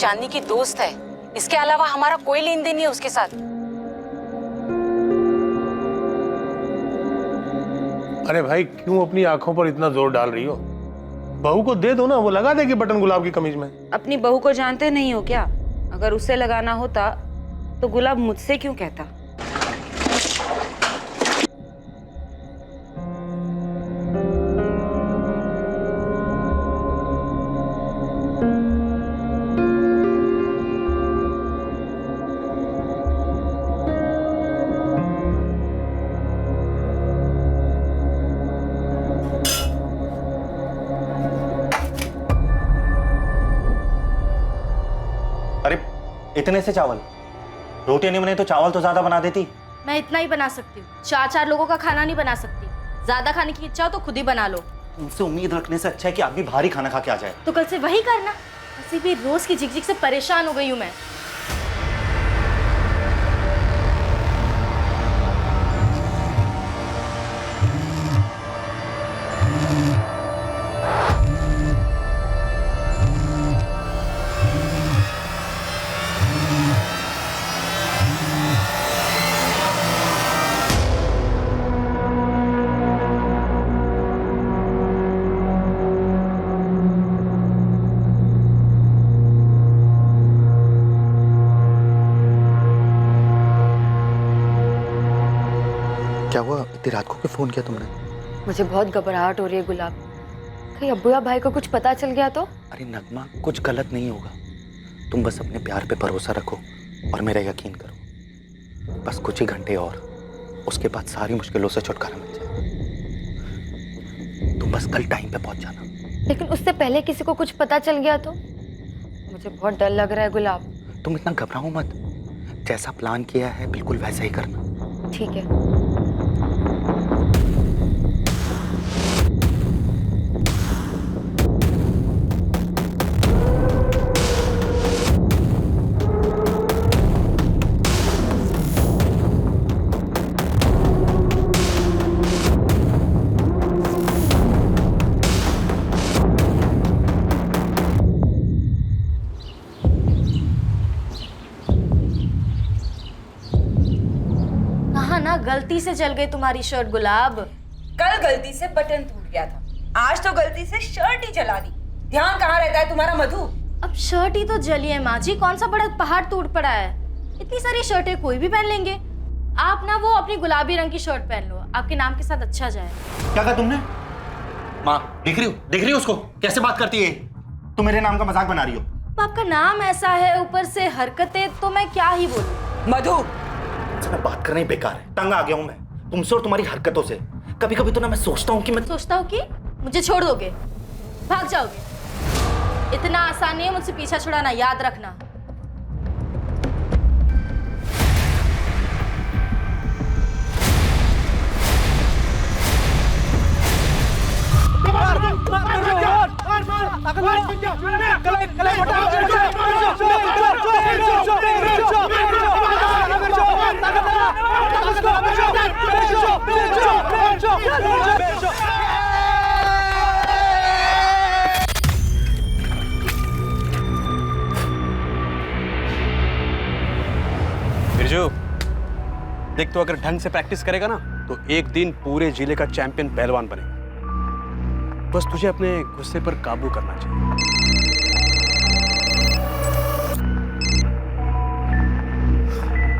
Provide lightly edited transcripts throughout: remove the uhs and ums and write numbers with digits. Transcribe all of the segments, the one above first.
चांदनी की दोस्त है, इसके अलावा हमारा कोई लेन देन नहीं है उसके साथ। अरे भाई क्यों अपनी आंखों पर इतना जोर डाल रही हो? बहू को दे दो ना, वो लगा देगी बटन गुलाब की कमीज में। अपनी बहू को जानते नहीं हो क्या? अगर उसे लगाना होता तो गुलाब मुझसे क्यों कहता? अरे इतने से चावल, रोटी नहीं बने तो चावल तो ज्यादा बना देती। मैं इतना ही बना सकती हूँ, 4-4 लोगों का खाना नहीं बना सकती। ज्यादा खाने की इच्छा हो तो खुद ही बना लो। तुमसे उम्मीद रखने से अच्छा है कि आदमी भारी खाना खा के आ जाए। तो कल से वही करना। वैसे भी रोज की झिकझिक से परेशान हो गई हूँ मैं। क्या हुआ? इतनी रात को क्यों फोन किया तुमने? मुझे बहुत घबराहट हो रही है गुलाब। कहीं अब्बू या भाई को कुछ पता चल गया तो? अरे नगमा, कुछ गलत नहीं होगा। तुम बस अपने प्यार पे भरोसा रखो और मेरा यकीन करो। बस कुछ ही घंटे और, उसके बाद सारी मुश्किलों से छुटकारा मिल जाए। तुम बस कल टाइम पे पहुंच जाना। लेकिन उससे पहले किसी को कुछ पता चल गया तो? मुझे बहुत डर लग रहा है गुलाब। तुम इतना घबराओ मत, जैसा प्लान किया है बिल्कुल वैसा ही करना। ठीक है। गलती से जल गई तुम्हारी शर्ट गुलाब। कल गलती से बटन टूट गया था, आज तो गलती से शर्ट ही जला दी। ध्यान कहाँ रहता है तुम्हारा मधु? अब शर्ट ही तो जली है माँ जी, कौन सा बड़ा पहाड़ टूट पड़ा है। इतनी सारी शर्टें कोई भी पहन लेंगे। आप ना वो अपनी गुलाबी रंग की शर्ट पहन लो, आपके नाम के साथ अच्छा जाए। क्या कहा तुमने? माँ देख रही हो उसको कैसे बात करती है? तुम मेरे नाम का मजाक बना रही हो। आपका नाम ऐसा है, ऊपर से हरकतें, तो मैं क्या ही बोलूं। मधु मैं बात करना ही बेकार है, तंग आ गया हूं मैं तुमसे और तुम्हारी हरकतों से। कभी कभी तो ना मैं सोचता हूँ कि मैं मुझे छोड़ दोगे, भाग जाओगे। इतना आसान नहीं है मुझसे पीछा छुड़ाना, याद रखना। बिरजू देख, तो अगर ढंग से प्रैक्टिस करेगा ना तो एक दिन पूरे जिले का चैंपियन पहलवान बनेगा। बस तुझे अपने गुस्से पर काबू करना चाहिए।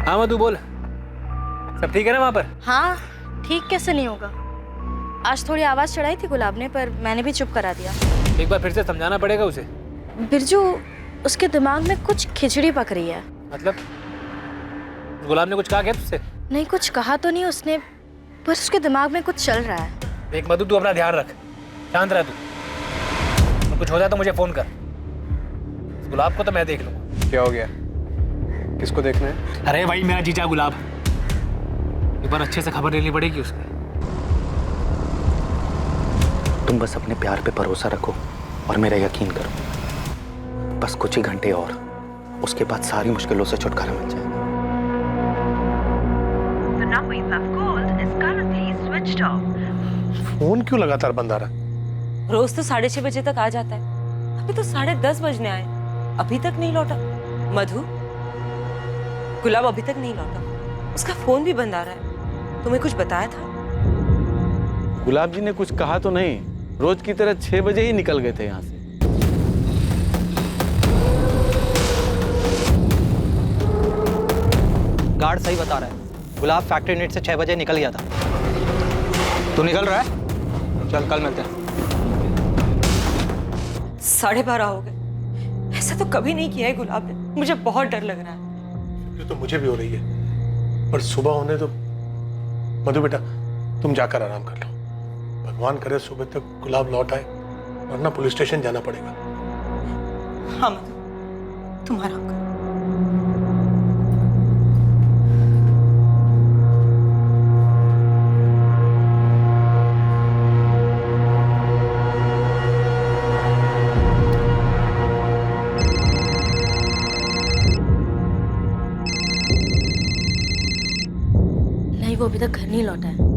हाँ मधु बोल, सब ठीक है ना वहां पर? हाँ ठीक कैसे नहीं होगा। आज थोड़ी आवाज चढ़ाई थी गुलाब ने, पर मैंने भी चुप करा दिया। एक बार फिर से समझाना पड़ेगा उसे। बिरजू, उसके दिमाग में कुछ खिचड़ी पक रही है। मतलब गुलाब ने कुछ कहा क्या तुझसे? नहीं, कुछ कहा तो नहीं उसने, पर उसके दिमाग में कुछ चल रहा है। देख मधु, तू अपना ध्यान रख, शांत रह तू। तो कुछ हो जाए तो मुझे फोन कर। गुलाब को तो मैं देख लूंगा। क्या हो गया? किसको देखना है? अरे भाई मेरा जीजा गुलाब, एक बार अच्छे से खबर लेनी पड़ेगी उसकी। तुम बस अपने प्यार पे भरोसा रखो और मेरा यकीन करो। बस कुछ ही घंटे और, उसके बाद सारी मुश्किलों से छुटकारा मिल जाएगा। फोन क्यों लगातार बंद आ रहा? रोज तो 6:30 बजे तक आ जाता है, अभी तो 10:30 बजने आए। अभी तक नहीं लौटा? मधु, गुलाब अभी तक नहीं लौटा। उसका फोन भी बंद आ रहा है। तुम्हें कुछ बताया था? गुलाब जी ने कुछ कहा तो नहीं, रोज की तरह 6 बजे ही निकल गए थे यहाँ से। गार्ड सही बता रहा है, गुलाब फैक्ट्री यूनिट से 6 बजे निकल गया था। तू निकल रहा है? चल कल मिलते हैं। 12:30 हो गए। ऐसा तो कभी नहीं किया है गुलाब ने। मुझे बहुत डर लग रहा है। ये तो मुझे भी हो रही है, पर सुबह होने तो। मधु बेटा, तुम जाकर आराम कर लो। भगवान करे सुबह तक गुलाब लौट आए, वरना पुलिस स्टेशन जाना पड़ेगा। हाँ मधु, तुम आराम करो। नहीं, वो अभी तक घर नहीं लौटा है।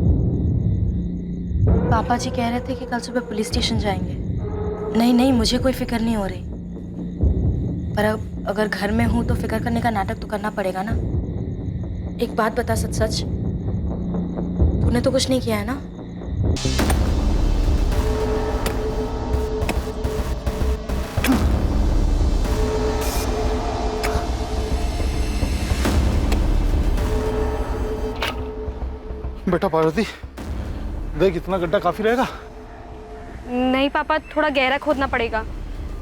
पापा जी कह रहे थे कि कल सुबह पुलिस स्टेशन जाएंगे। नहीं नहीं, मुझे कोई फिक्र नहीं हो रही, पर अब अगर घर में हूं तो फिक्र करने का नाटक तो करना पड़ेगा ना। एक बात बता, सच सच, तूने तो कुछ नहीं किया है ना? बेटा पार्वती, देख इतना गड्ढा काफी रहेगा। नहीं पापा, थोड़ा गहरा खोदना पड़ेगा।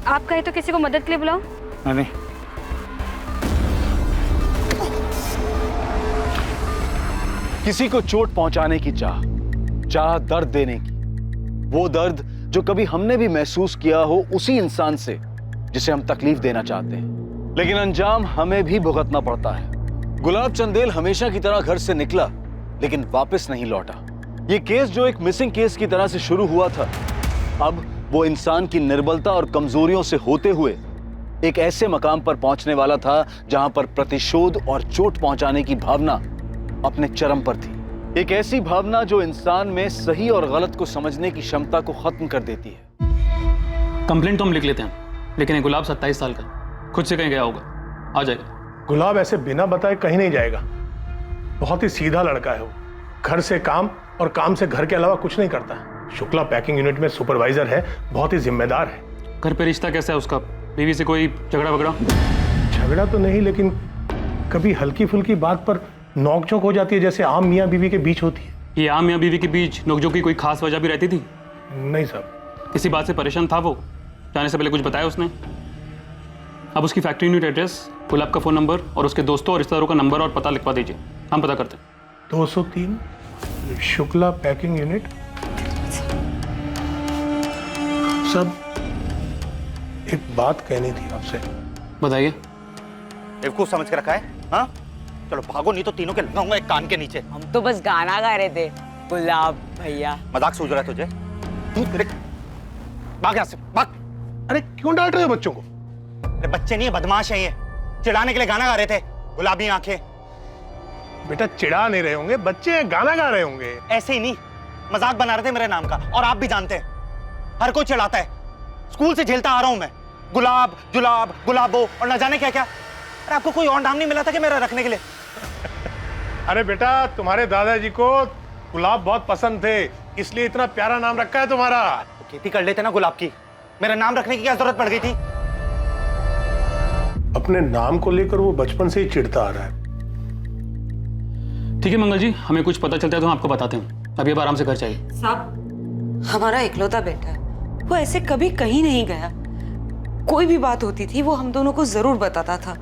आप कहे तो किसी को मदद के लिए बुलाओ। नहीं, किसी को चोट पहुंचाने की चाह दर्द देने की, वो दर्द जो कभी हमने भी महसूस किया हो उसी इंसान से जिसे हम तकलीफ देना चाहते हैं, लेकिन अंजाम हमें भी भुगतना पड़ता है। गुलाब चंदेल हमेशा की तरह घर से निकला, लेकिन वापस नहीं लौटा। ये केस जो एक मिसिंग केस की तरह से शुरू हुआ था, अब वो इंसान की निर्बलता और कमजोरियों से होते हुए एक ऐसे मकाम पर पहुंचने वाला था जहां पर प्रतिशोध और चोट पहुंचाने की भावना अपने चरम पर थी। एक ऐसी भावना जो इंसान में सही और गलत को समझने की क्षमता को खत्म कर देती है। कंप्लेंट तो हम लिख लेते हैं, लेकिन ये गुलाब 27 साल का खुद से कहीं गया होगा, आ जाएगा। गुलाब ऐसे बिना बताए कहीं नहीं जाएगा। बहुत ही सीधा लड़का है वो। घर से काम और काम से घर के अलावा कुछ नहीं करता। शुक्ला पैकिंग यूनिट में सुपरवाइजर है, बहुत ही जिम्मेदार है। घर पे रिश्ता कैसा है उसका? बीवी से कोई झगड़ा वगड़ा? झगड़ा तो नहीं, लेकिन कभी हल्की फुल्की बात पर नोकझोंक हो जाती है, जैसे आम मियाँ बीवी के बीच होती है। ये आम मियाँ बीवी के बीच नोकझोंक की कोई खास वजह भी रहती थी? नहीं साहब। किसी बात से परेशान था वो? जाने से पहले कुछ बताया उसने? अब उसकी फैक्ट्री यूनिट एड्रेस, गुलाब का फोन नंबर और उसके दोस्तों और रिश्तेदारों का नंबर और पता लिखवा दीजिए, हम पता करते हैं। 203 शुक्ला पैकिंग यूनिट। सब एक बात कहनी थी आपसे। बताइए। बेवकूफ समझ के रखा है? हाँ, चलो भागो, नहीं तो तीनों के लगाऊंगा एक कान के नीचे। हम तो बस गाना गा रहे थे गुलाब भैया। मजाक सूझ रहा है तुझे? भाग यहाँ से, भाग। अरे क्यों डांट रहे हो बच्चों को? अरे बच्चे नहीं है, बदमाश है ये। चिढ़ाने के लिए गाना गा रहे थे, गुलाबी आंखें। बेटा चिढ़ा नहीं रहे होंगे, बच्चे हैं, गाना गा रहे होंगे। ऐसे ही नहीं, मजाक बना रहे थे मेरे नाम का, और आप भी जानते हैं हर कोई चिढ़ाता है। स्कूल से झेलता आ रहा हूं मैं, गुलाब जुलाब गुलाबो और न जाने क्या क्या। अरे आपको कोई और नाम नहीं मिला था कि मेरा रखने के लिए? अरे बेटा, तुम्हारे दादाजी को गुलाब बहुत पसंद थे, इसलिए इतना प्यारा नाम रखा है तुम्हारा। तो खेती कर लेते ना गुलाब की, मेरा नाम रखने की क्या जरूरत पड़ गई थी? अपने नाम को लेकर वो बचपन से ही चिढ़ता आ रहा है। ठीक है मंगल जी, हमें कुछ पता चलता है तो हम आपको बताते हैं। अभी अब आराम से घर चाहिए। साहब, हमारा इकलौता बेटा है, वो ऐसे कभी कहीं नहीं गया। कोई भी बात होती थी वो हम दोनों को जरूर बताता था।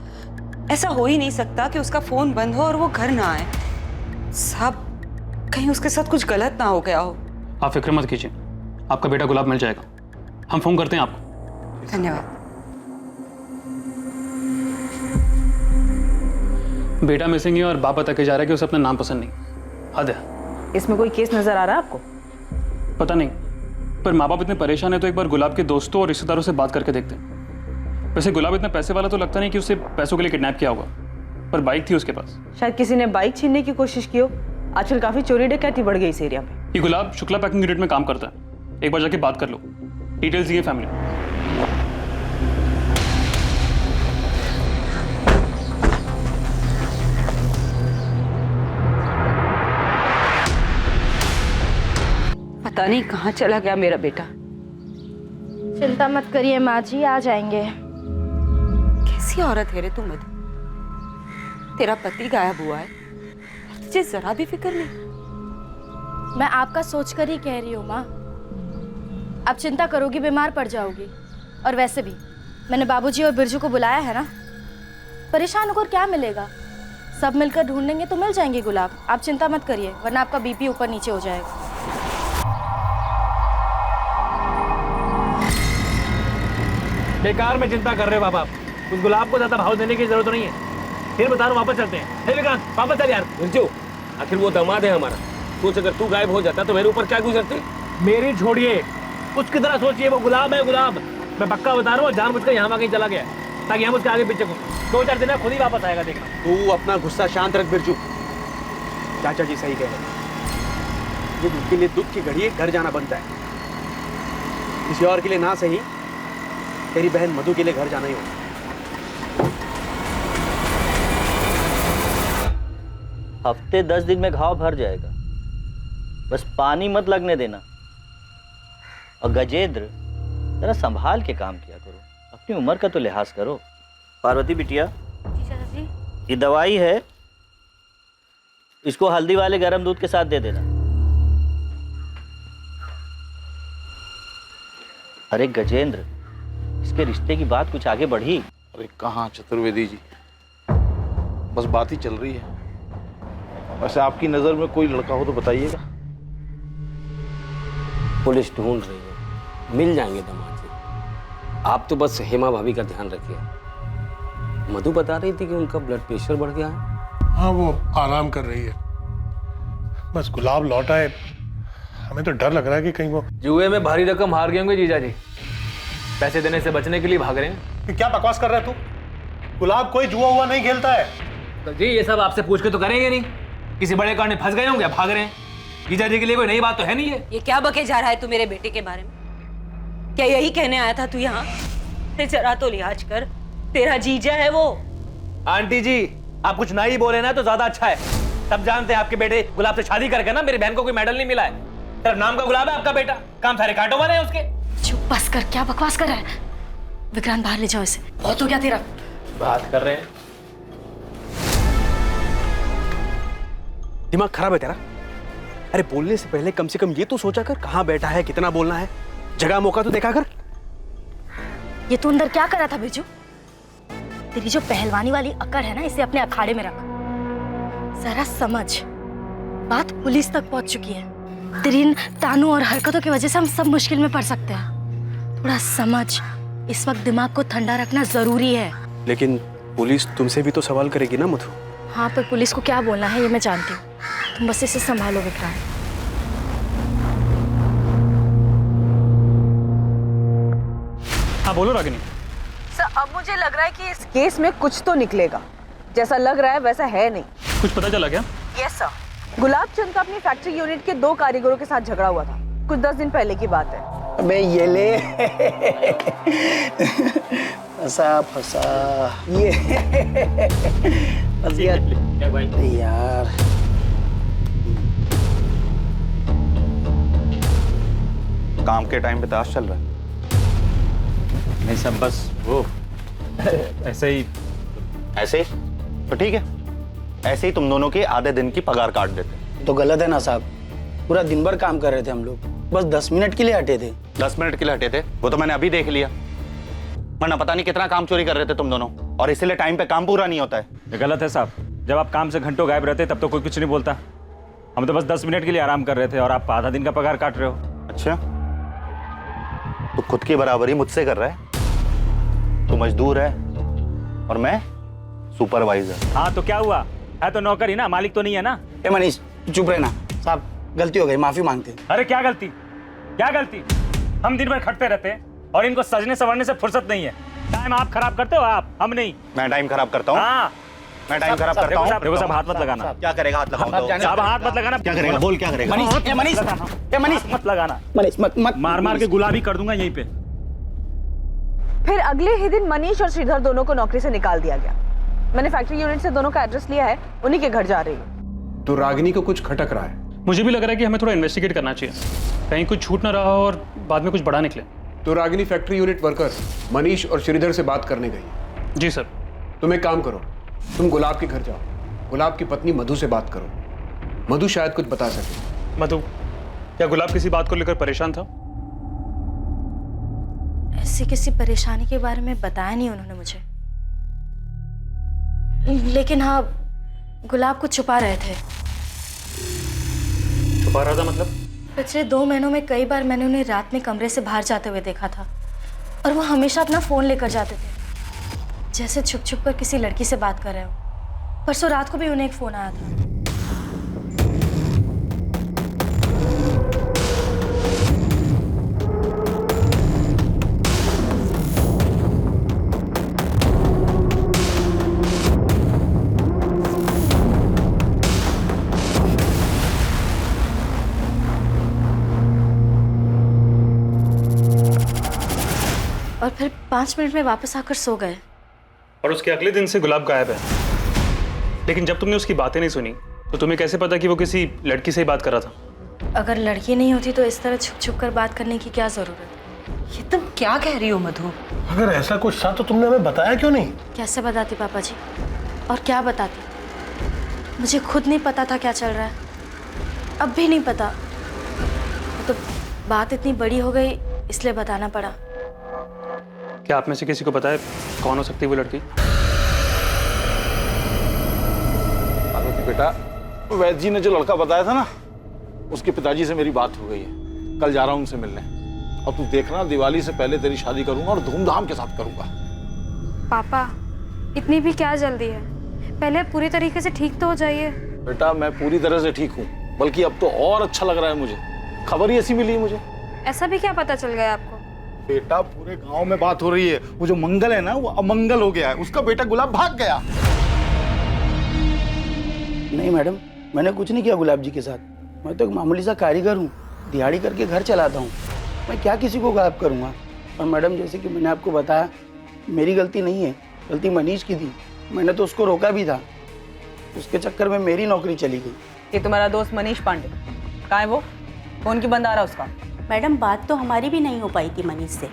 ऐसा हो ही नहीं सकता कि उसका फोन बंद हो और वो घर ना आए। साहब, कहीं उसके साथ कुछ गलत ना हो गया हो। आप फिक्र मत कीजिए, आपका बेटा गुलाब मिल जाएगा। हम फोन करते हैं आपको। धन्यवाद। बेटा मिसिंग है और बाप बता के जा रहा है कि उसे अपना नाम पसंद नहीं। हद है। इसमें कोई केस नजर आ रहा है आपको? पता नहीं, पर माँ बाप इतने परेशान है तो एक बार गुलाब के दोस्तों और रिश्तेदारों से बात करके देखते हैं। वैसे गुलाब इतना पैसे वाला तो लगता नहीं कि उसे पैसों के लिए किडनैप किया होगा, पर बाइक थी उसके पास। शायद किसी ने बाइक छीनने की कोशिश की हो। आजकल काफी चोरी डकैती बढ़ गई इस एरिया में। ये गुलाब शुक्ला पैकिंग यूनिट में काम करता है, एक बार जाके बात कर लो। डिटेल्स दिए फैमिली। पता नहीं कहाँ चला गया मेरा बेटा। चिंता मत करिए माँ जी, आ जाएंगे। कैसी औरत है रे तू मधु? तेरा पति गायब हुआ है, तुझे जरा भी फिक्र नहीं। मैं आपका सोच कर ही कह रही हूँ माँ। आप चिंता करोगी बीमार पड़ जाओगी। और वैसे भी मैंने बाबूजी और बिरजू को बुलाया है ना, परेशान होकर क्या मिलेगा? सब मिलकर ढूंढेंगे तो मिल जाएंगे गुलाब। आप चिंता मत करिए, वरना आपका बीपी ऊपर नीचे हो जाएगा। बेकार में चिंता कर रहे हो बाबा। उस गुलाब को ज्यादा भाव देने की जरूरत नहीं है। फिर बता रहा हूँ, वापस चलते हैं। हे विक्रांत, वापस चल यार। बिरजू, आखिर वो दामाद है हमारा। सोच अगर तू गायब हो जाता तो मेरे ऊपर क्या गुजरती। मेरी छोड़िए, उसकी तरह सोचिए। वो गुलाब है, गुलाब। मैं पक्का बता रहा हूँ, जानबूझकर यहाँ कहीं चला गया ताकि हम उसके आगे पीछे को 2-4 दिन में खुद ही वापस आएगा, देखना। तू अपना गुस्सा शांत रख बिरजू। चाचा जी सही कह रहे हैं। ये दुख के लिए दुख की घड़ी है, घर जाना बनता है। किसी और के लिए ना सही, तेरी बहन मधु के लिए घर जाना ही होगा। हफ्ते 10 दिन में घाव भर जाएगा, बस पानी मत लगने देना। और गजेंद्र, जरा संभाल के काम किया करो, अपनी उम्र का तो लिहाज करो। पार्वती बिटिया, जी चाचा जी। ये दवाई है, इसको हल्दी वाले गर्म दूध के साथ दे देना। अरे गजेंद्र, इसके रिश्ते की बात कुछ आगे बढ़ी? अरे कहाँ चतुर्वेदी जी, बस बात ही चल रही है। वैसे आपकी नजर में कोई लड़का हो तो बताइएगा। पुलिस ढूंढ रही है, मिल जाएंगे दामाद जी। आप तो बस हेमा भाभी का ध्यान रखिए। मधु बता रही थी कि उनका ब्लड प्रेशर बढ़ गया है। हाँ, वो आराम कर रही है। बस गुलाब लौटा है, हमें तो डर लग रहा है कि कहीं वो जुए में भारी रकम हार गए होंगे जीजा जी, पैसे देने से बचने के लिए भाग रहे हैं। क्या बकवास कर रहा है तू? गुलाब कोई जुआ हुआ नहीं खेलता है। तो जी ये सब आपसे पूछ के तो करेंगे नहीं। किसी बड़े कारण में फंस गए होंगे, भाग रहे हैं। जीजा जी के लिए कोई नई बात तो है नहीं है। ये क्या बके जा रहा है तू मेरे बेटे के बारे में? क्या यही कहने आया था तू यहाँ? जरा तो लिहाज कर, तेरा जीजा है वो। आंटी जी, आप कुछ ना ही बोले ना तो ज्यादा अच्छा है। सब जानते हैं आपके बेटे गुलाब से शादी करके ना मेरी बहन को कोई मेडल नहीं मिला है। सिर्फ नाम का गुलाब है आपका बेटा, काम सारे कांटों वाले हैं उसके। चुप बस कर, क्या बकवास कर रहा है? विक्रांत बाहर ले जाओ इसे, बहुत हो गया तेरा। बात कर रहे हैं। दिमाग खराब है तेरा? अरे बोलने से पहले कम से कम ये तो सोचा कर, कहाँ बैठा है, कितना बोलना है। जगह मौका तो देखा कर। ये तू अंदर क्या कर रहा था बिरजू? तेरी जो पहलवानी वाली अकड़ है ना, इसे अपने अखाड़े में रख। जरा समझ, बात पुलिस तक पहुंच चुकी है। तेरी इन तानों और हरकतों की वजह से हम सब मुश्किल में पड़ सकते हैं। थोड़ा समझ, इस वक्त दिमाग को ठंडा रखना जरूरी है। लेकिन पुलिस तुमसे भी तो सवाल करेगी ना मधु। हाँ, पर पुलिस को क्या बोलना है ये मैं जानती हूँ। तुम बस इसे संभालो विक्रांत। हाँ बोलो रागिनी। सर, अब मुझे लग रहा है कि इस केस में कुछ तो निकलेगा। जैसा लग रहा है वैसा है नहीं। कुछ पता चला क्या? यस सर, गुलाब चंद का अपनी फैक्ट्री यूनिट के 2 कारीगरों के साथ झगड़ा हुआ था। कुछ 10 दिन पहले की बात है। अबे ये ले फंसा फंसा ये फंस गया यार। काम के टाइम पे ताश चल रहा है? नहीं सब बस वो ऐसे ही। ऐसे ही तो ठीक है, ऐसे ही तुम दोनों के आधे दिन की पगार काट देते। तो गलत है ना साहब, पूरा दिन भर काम कर रहे थे हम लोग, बस 10 मिनट के लिए हटे थे। 10 मिनट के लिए हटे थे, वो तो मैंने अभी देख लिया। वरना पता नहीं कितना काम चोरी कर रहे थे तुम दोनों, और इसीलिए टाइम पे काम पूरा नहीं होता है। ये गलत है साहब। जब आप काम से घंटों गायब रहते तब तो कोई कुछ नहीं बोलता। हम तो बस 10 मिनट के लिए आराम कर रहे थे और आप आधा दिन का पगार काट रहे हो। अच्छा, तो खुद की बराबरी मुझसे कर रहा है? तू मजदूर है और मैं सुपरवाइजर। हाँ तो क्या हुआ, है तो नौकर ही ना, मालिक तो नहीं है ना। ए मनीष चुप रहना। साहब गलती हो गई, माफी मांगते हैं। अरे क्या गलती, क्या गलती? हम दिन भर खटते रहते हैं और इनको सजने संवरने से फुर्सत नहीं है। टाइम आप खराब करते हो, आप, हम नहीं। मैं टाइम खराब करता हूँ? हाँ मैं टाइम खराब करता हूँ। देखो साहब, हाथ मत लगाना। क्या करेगा हाथ लगाऊंगा? साहब हाथ मत लगाना। क्या करेगा? बोल क्या करेगा? मनीष मत लगाना। मनीष मत मार मार के गुलाबी कर दूंगा यहीं पे। फिर अगले ही दिन मनीष और श्रीधर दोनों को नौकरी से निकाल दिया गया। मैंने फैक्ट्री यूनिट से दोनों का एड्रेस लिया है, उन्हीं के घर जा रही हूँ। तो रागिनी को कुछ खटक रहा है। मुझे भी लग रहा है कि हमें थोड़ा इन्वेस्टिगेट करना चाहिए, कहीं कुछ छूट ना रहा हो और बाद में कुछ बड़ा निकले। तो Ragini factory unit workers Manish और श्रीधर से बात करने गई। जी सर। तुम एक काम करो, तुम गुलाब के घर जाओ, गुलाब की पत्नी मधु से बात करो, मधु शायद कुछ बता सके। मधु, क्या गुलाब किसी बात को लेकर परेशान था? ऐसी किसी परेशानी के बारे में बताया नहीं उन्होंने मुझे, लेकिन हाँ गुलाब को छुपा रहे थे। छुपा रहा था मतलब? पिछले 2 महीनों में कई बार मैंने उन्हें रात में कमरे से बाहर जाते हुए देखा था, और वो हमेशा अपना फोन लेकर जाते थे, जैसे छुप छुप कर किसी लड़की से बात कर रहे हो। परसों रात को भी उन्हें एक फोन आया था। और फिर 5 मिनट में वापस आकर सो गए। और उसके अगले दिन से गुलाब गायब है। लेकिन जब तुमने उसकी बातें नहीं सुनी तो तुम्हें कैसे पता कि वो किसी लड़की से ही बात कर रहा था? अगर लड़की नहीं होती तो इस तरह छुप छुप कर बात करने की क्या जरूरत? ये तुम क्या कह रही हो मधु? अगर ऐसा कुछ था तो तुमने हमें बताया क्यों नहीं? कैसे बताती पापा जी, और क्या बताती? मुझे खुद नहीं पता था क्या चल रहा है, अब भी नहीं पता। तो बात इतनी बड़ी हो गई इसलिए बताना पड़ा। क्या आप में से किसी को पता है कौन हो सकती है वो लड़की? पार्वती बेटा, वैद्य जी ने जो लड़का बताया था ना, उसके पिताजी से मेरी बात हो गई है। कल जा रहा हूँ उनसे मिलने, और तू देखना दिवाली से पहले तेरी शादी करूंगा और धूमधाम के साथ करूंगा। पापा इतनी भी क्या जल्दी है, पहले पूरी तरीके से ठीक तो हो जाइए। बेटा मैं पूरी तरह से ठीक हूँ, बल्कि अब तो और अच्छा लग रहा है मुझे। खबर ही ऐसी मिली है मुझे। ऐसा भी क्या पता चल गया आपको? बेटा पूरे गांव में बात हो रही है, वो जो मंगल है ना वो अमंगल हो गया है, उसका बेटा गुलाब भाग गया। नहीं मैडम, मैंने कुछ नहीं किया गुलाब जी के साथ। मैं तो एक मामूली सा कारीगर हूँ, दिहाड़ी करके घर चलाता हूँ। मैं क्या किसी को गायब करूँगा? और मैडम जैसे कि मैंने आपको बताया, मेरी गलती नहीं है, गलती मनीष की थी। मैंने तो उसको रोका भी था, उसके चक्कर में मेरी नौकरी चली गई। ये तुम्हारा दोस्त मनीष पांडे कहाँ है? वो फोन की बंद आ रहा उसका। मैडम बात तो हमारी भी नहीं हो पाई थी मनीष से।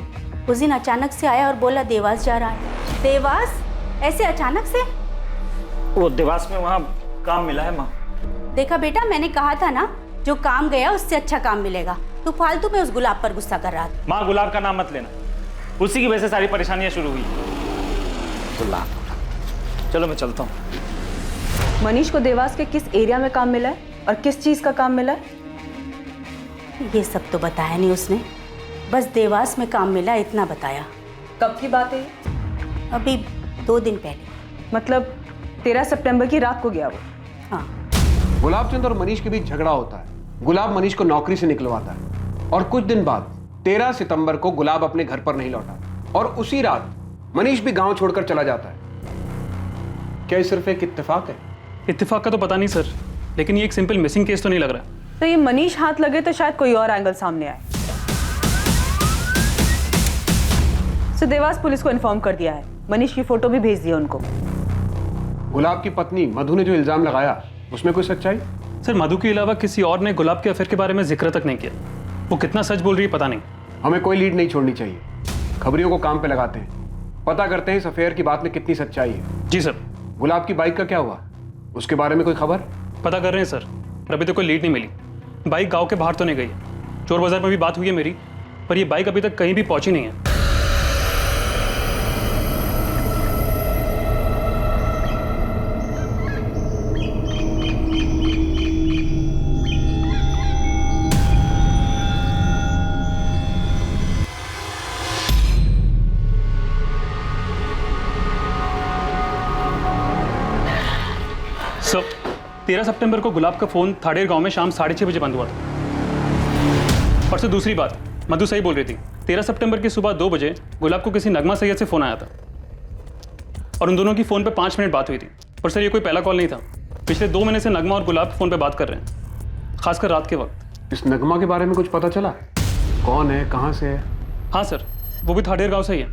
उस दिन अचानक से आया और बोला देवास जा रहा है। देवास? ऐसे अचानक से? वो देवास में वहाँ काम मिला है माँ। देखा बेटा, मैंने कहा था ना, जो काम गया उससे अच्छा काम मिलेगा। तू फालतू में उस गुलाब पर गुस्सा कर रहा था। माँ गुलाब का नाम मत लेना, उसी की वजह से सारी परेशानियां शुरू हुई। गुलाब, चलो मैं चलता हूँ। मनीष को देवास के किस एरिया में काम मिला है और किस चीज का काम मिला है? ये सब तो बताया नहीं उसने, बस देवास में काम मिला इतना बताया। कब की बात है? अभी 2 दिन पहले। मतलब 13 सितंबर की रात को गया वो? हाँ। गुलाब चंद और मनीष के बीच झगड़ा होता है। गुलाब मनीष को नौकरी से निकलवाता है और कुछ दिन बाद 13 सितंबर को गुलाब अपने घर पर नहीं लौटा और उसी रात मनीष भी गांव छोड़कर चला जाता है। क्या ये सिर्फ एक इत्तेफाक है? इत्तेफाक का तो पता नहीं सर, लेकिन ये एक सिंपल मिसिंग केस तो नहीं लग रहा है। तो ये मनीष हाथ लगे तो शायद कोई और एंगल सामने आए। तो देवास पुलिस को इन्फॉर्म कर दिया है, मनीष की फोटो भी भेज दी है उनको। गुलाब की पत्नी मधु ने जो इल्जाम लगाया उसमें कोई सच्चाई? सर मधु के अलावा किसी और ने गुलाब के अफेयर के बारे में जिक्र तक नहीं किया। वो कितना सच बोल रही है पता नहीं। हमें कोई लीड नहीं छोड़नी चाहिए, खबरियों को काम पे लगाते हैं, पता करते हैं इस अफेयर की बात में कितनी सच्चाई है। जी सर। गुलाब की बाइक का क्या हुआ, उसके बारे में कोई खबर? पता कर रहे हैं सर, अभी तो कोई लीड नहीं मिली। बाइक गांव के बाहर तो नहीं गई है। चोर बाजार में भी बात हुई है मेरी, पर ये बाइक अभी तक कहीं भी पहुंची नहीं है। सर 13 सितंबर को गुलाब का फोन थाड़ेर गांव में शाम 6:30 बजे बंद हुआ था। और सर दूसरी बात, मधु सही बोल रही थी, 13 सितंबर की सुबह 2 बजे गुलाब को किसी नगमा सैयद से फोन आया था और उन दोनों की फोन पे 5 मिनट बात हुई थी। पर सर ये कोई पहला कॉल नहीं था, पिछले 2 महीने से नगमा और गुलाब फोन पे बात कर रहे हैं, खासकर रात के वक्त। इस नगमा के बारे में कुछ पता चला? कौन है, कहाँ से है? हाँ सर, वो भी थाड़ेर गाँव से ही है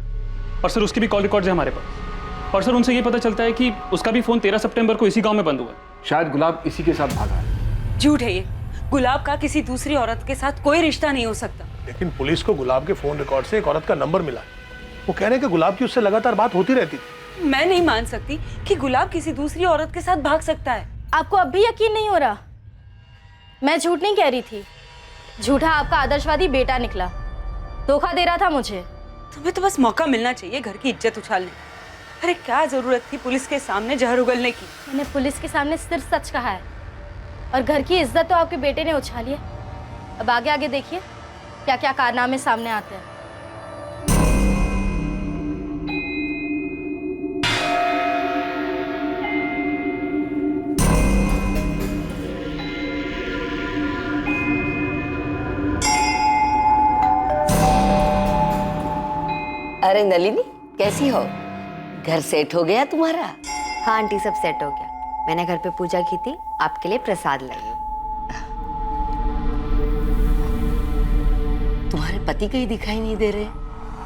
और सर उसकी भी कॉल रिकॉर्ड्स है हमारे पास। और सर उनसे ये पता चलता है कि उसका भी फोन 13 सितंबर को इसी गांव में बंद हुआ है। शायद गुलाब इसी के साथ भागा है। झूठ है ये, गुलाब का किसी दूसरी औरत के साथ कोई रिश्ता नहीं हो सकता। लेकिन पुलिस को गुलाब के फोन रिकॉर्ड से एक औरत का नंबर मिला। वो कह रहे हैं कि गुलाब की उससे लगातार बात होती रहती थी। मैं नहीं मान सकती कि गुलाब किसी दूसरी औरत के साथ भाग सकता है। आपको अब भी यकीन नहीं हो रहा? मैं झूठ नहीं कह रही थी, झूठा आपका आदर्शवादी बेटा निकला, धोखा दे रहा था मुझे। तुम्हें तो बस मौका मिलना चाहिए घर की इज्जत उछालने। अरे क्या जरूरत थी पुलिस के सामने जहर उगलने की? मैंने पुलिस के सामने सिर्फ सच कहा है और घर की इज्जत तो आपके बेटे ने उछाली है। अब आगे आगे देखिए क्या क्या कारनामे सामने आते हैं। अरे नलिनी, कैसी हो? घर सेट हो गया तुम्हारा? हाँ आंटी, सब सेट हो गया। मैंने घर पे पूजा की थी, आपके लिए प्रसाद लाई हूँ। तुम्हारे पति कहीं दिखाई नहीं दे रहे?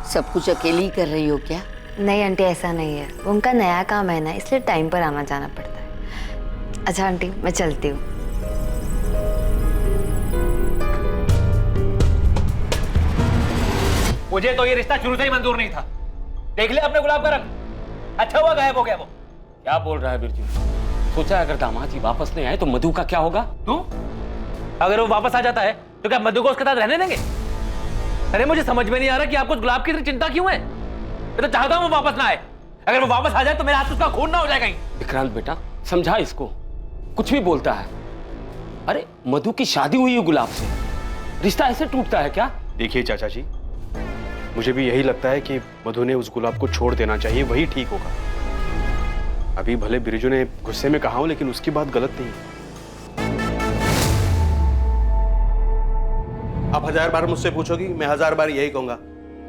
सब कुछ अकेली ही कर रही हो क्या? नहीं आंटी, ऐसा नहीं है, उनका नया काम है ना, इसलिए टाइम पर आना जाना पड़ता है। अच्छा आंटी, मैं चलती हूँ। मुझे तो ये रिश्ता शुरू से ही मंजूर नहीं था। देख ले अपने गुलाब का रंग, अच्छा हुआ गायब हो गया वो। क्या बोल रहा है बिरजू? सोचा अगर दामाद जी वापस नहीं आए तो मधु का क्या होगा? तू अगर वो वापस आ जाता है तो क्या मधु को उसके साथ रहने देंगे? अरे मुझे समझ में नहीं आ रहा कि आपको गुलाब की चिंता क्यों है। मैं तो चाहता हूं वो वापस ना आए। अगर वो वापस आ जाए तो मेरे हाथ से उसका खून ना हो जाए कहीं। विक्रांत बेटा, समझा इसको, कुछ भी बोलता है। अरे मधु की शादी हुई है गुलाब से, रिश्ता ऐसे टूटता है क्या? देखिए चाचा जी, मुझे भी यही लगता है कि मधु ने उस गुलाब को छोड़ देना चाहिए, वही ठीक होगा। अभी भले बिरजू ने गुस्से में कहा हो, लेकिन उसकी बात गलत नहीं। आप 1000 बार मुझसे पूछोगी, मैं 1000 बार यही कहूंगा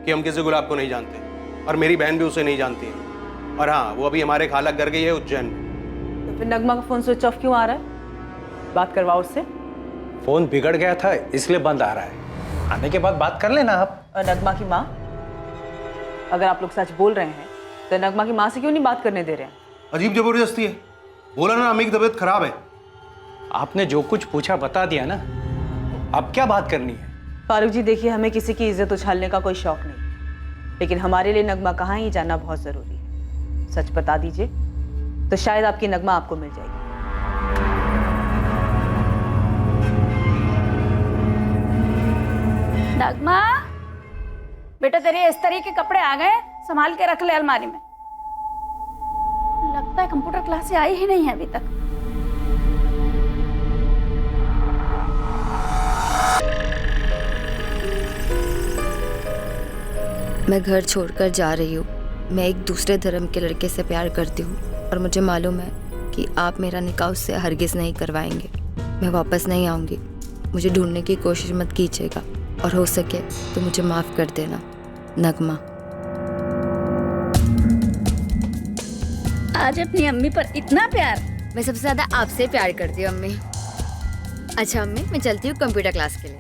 कि हम किसी गुलाब को नहीं जानते और मेरी बहन भी उसे नहीं जानती है। और हाँ, वो अभी हमारे खाला घर गई है उज्जैन में। तो फिर नगमा का फोन स्विच ऑफ क्यों आ रहा है? बात करवाओ उससे। फोन बिगड़ गया था इसलिए बंद आ रहा है, आने के बाद बात कर लेना आप। और नगमा की माँ, अगर आप लोग सच बोल रहे हैं तो नगमा की माँ से क्यों नहीं बात करने दे रहे हैं? अजीब जबरदस्ती है। बोला ना अम्मी की तबीयत खराब है। आपने जो कुछ पूछा बता दिया ना, अब क्या बात करनी है? फारूक जी देखिए, हमें किसी की इज्जत उछालने का कोई शौक नहीं, लेकिन हमारे लिए नगमा कहाँ ही जानना बहुत जरूरी है। सच बता दीजिए तो शायद आपकी नगमा आपको मिल जाएगी। नगमा बेटा, तेरे इस तरह के कपड़े आ गए, संभाल के रख ले अलमारी में। लगता है कंप्यूटर क्लास से आई ही नहीं है अभी तक। मैं घर छोड़कर जा रही हूँ। मैं एक दूसरे धर्म के लड़के से प्यार करती हूँ और मुझे मालूम है कि आप मेरा निकाह उससे हरगिज़ नहीं करवाएंगे। मैं वापस नहीं आऊँगी, मुझे ढूंढने की कोशिश मत कीजिएगा और हो सके तो मुझे माफ़ कर देना। नगमा। आज अपनी अम्मी पर इतना प्यार? मैं सबसे ज़्यादा आपसे प्यार करती हूँ अम्मी। अच्छा अम्मी, मैं चलती हूँ कंप्यूटर क्लास के लिए।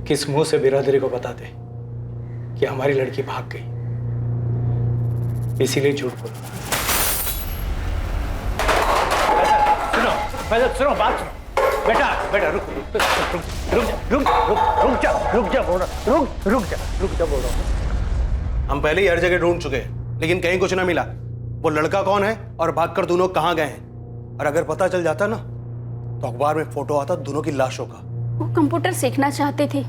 किस मुंह से बिरादरी को बताते कि हमारी लड़की भाग गई, इसीलिए झूठ बोला। सुनो बात सुनो। बेटा रुक जा बोल रहा हूँ। हम पहले ही हर जगह ढूंढ चुके हैं, लेकिन कहीं कुछ ना मिला। वो लड़का कौन है और भागकर दोनों कहाँ गए हैं, और अगर पता चल जाता ना तो अखबार में फोटो आता दोनों की लाशों का। वो कंप्यूटर सीखना चाहती थी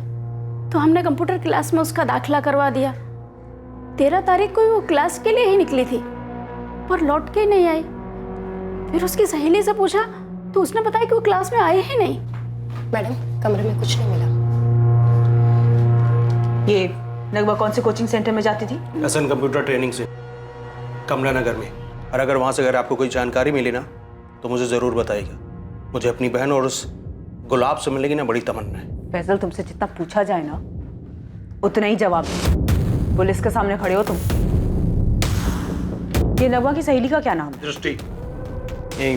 तो हमने कंप्यूटर क्लास में उसका दाखिला करवा दिया। 13 तारीख को वो क्लास के लिए ही निकली थी पर लौट के नहीं आई। फिर उसकी सहेली से पूछा तो उसने बताया कि वो क्लास में आई ही नहीं। मैडम, कमरे में कुछ नहीं मिला। ये नगमा कौन से कोचिंग सेंटर में जाती थी? एसएन कंप्यूटर ट्रेनिंग से, कमला नगर में। और अगर वहां से अगर आपको कोई जानकारी मिली ना तो मुझे जरूर बताइएगा। मुझे अपनी बहन और उस गुलाब से मिलने की ना बड़ी तमन्ना है। फैजल, तुमसे जितना पूछा जाए ना उतना ही जवाब दो। पुलिस के सामने खड़े हो तुम। ये नगमा की सहेली का क्या नाम है? दृष्टि, यहीं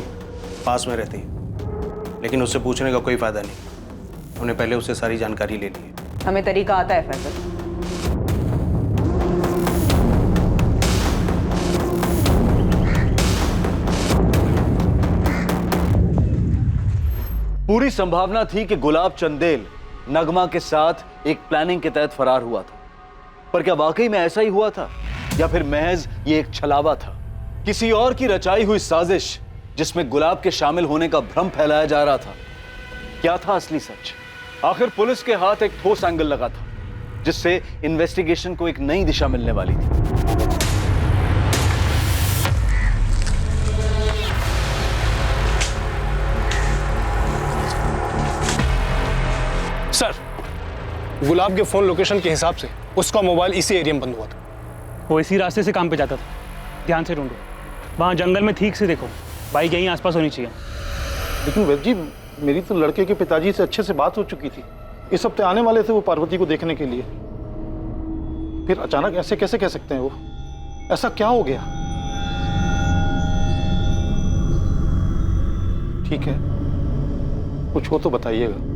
पास में रहती है। लेकिन उससे पूछने का कोई फायदा नहीं। हमने पहले उससे सारी जानकारी ले ली है। हमें तरीका आता है फैजल। पूरी संभावना थी कि गुलाब चंदेल नगमा के साथ एक प्लानिंग के तहत फरार हुआ था, पर क्या वाकई में ऐसा ही हुआ था या फिर महज ये एक छलावा था, किसी और की रचाई हुई साजिश जिसमें गुलाब के शामिल होने का भ्रम फैलाया जा रहा था? क्या था असली सच? आखिर पुलिस के हाथ एक ठोस एंगल लगा था जिससे इन्वेस्टिगेशन को एक नई दिशा मिलने वाली थी। सर, गुलाब के फोन लोकेशन के हिसाब से उसका मोबाइल इसी एरिया में बंद हुआ था। वो इसी रास्ते से काम पे जाता था। ध्यान से ढूंढो, वहाँ जंगल में ठीक से देखो, बाइक यहीं आसपास होनी चाहिए। लेकिन वैद्य जी, मेरी तो लड़के के पिताजी से अच्छे से बात हो चुकी थी। इस हफ्ते आने वाले थे वो पार्वती को देखने के लिए। फिर अचानक ऐसे कैसे कह सकते हैं? वो ऐसा क्या हो गया? ठीक है, कुछ हो तो बताइएगा।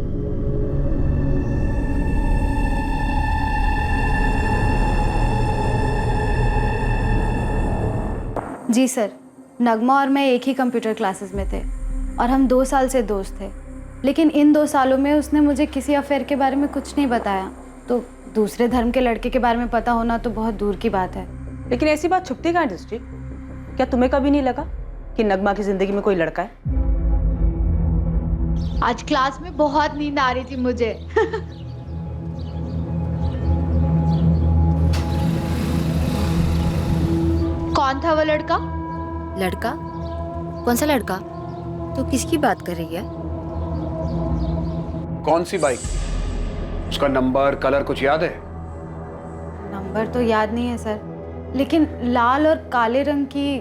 जी सर, नगमा और मैं एक ही कंप्यूटर क्लासेस में थे और हम 2 साल से दोस्त थे। लेकिन इन 2 सालों में उसने मुझे किसी अफेयर के बारे में कुछ नहीं बताया, तो दूसरे धर्म के लड़के के बारे में पता होना तो बहुत दूर की बात है। लेकिन ऐसी बात छुपती कहाँ दृष्टि? क्या तुम्हें कभी नहीं लगा कि नगमा की जिंदगी में कोई लड़का है? आज क्लास में बहुत नींद आ रही थी मुझे। कौन था वो लड़का? लड़का? कौन सा लड़का? तो किसकी बात कर रही है? कौन सी बाइक? उसका नंबर, कलर कुछ याद है? नंबर तो याद नहीं है सर, लेकिन लाल और काले रंग की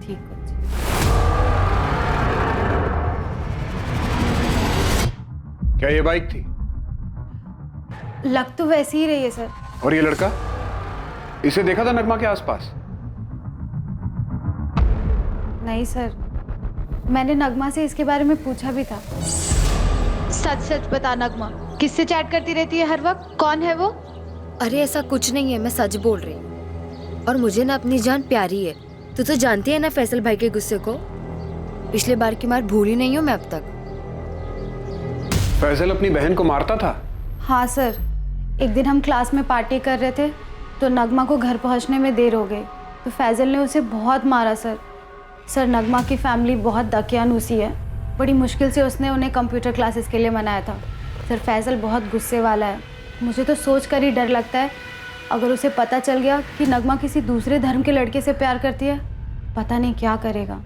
थी कुछ। क्या ये बाइक थी? लग तो वैसी ही रही है सर। और ये लड़का? इसे देखा था नगमा के आसपास? नहीं सर, मैंने नगमा से इसके बारे में पूछा भी था। सच सच बता नगमा, किससे चैट करती रहती है हर वक्त? कौन है वो? अरे ऐसा कुछ नहीं है, मैं सच बोल रही हूँ। और मुझे ना अपनी जान प्यारी है। तू तो जानती है ना फैसल भाई के गुस्से को। पिछले बार की मार भूली नहीं हूँ मैं अब तक। फैसल अपनी बहन को मारता था? हाँ सर, एक दिन हम क्लास में पार्टी कर रहे थे तो नगमा को घर पहुंचने में देर हो गई तो फैजल ने उसे बहुत मारा सर। नगमा की फैमिली बहुत दकियानूसी है, बड़ी मुश्किल से उसने उन्हें कंप्यूटर क्लासेस के लिए मनाया था। सर फैजल बहुत गुस्से वाला है। मुझे तो सोच कर ही डर लगता है, अगर उसे पता चल गया कि नगमा किसी दूसरे धर्म के लड़के से प्यार करती है, पता नहीं क्या करेगा।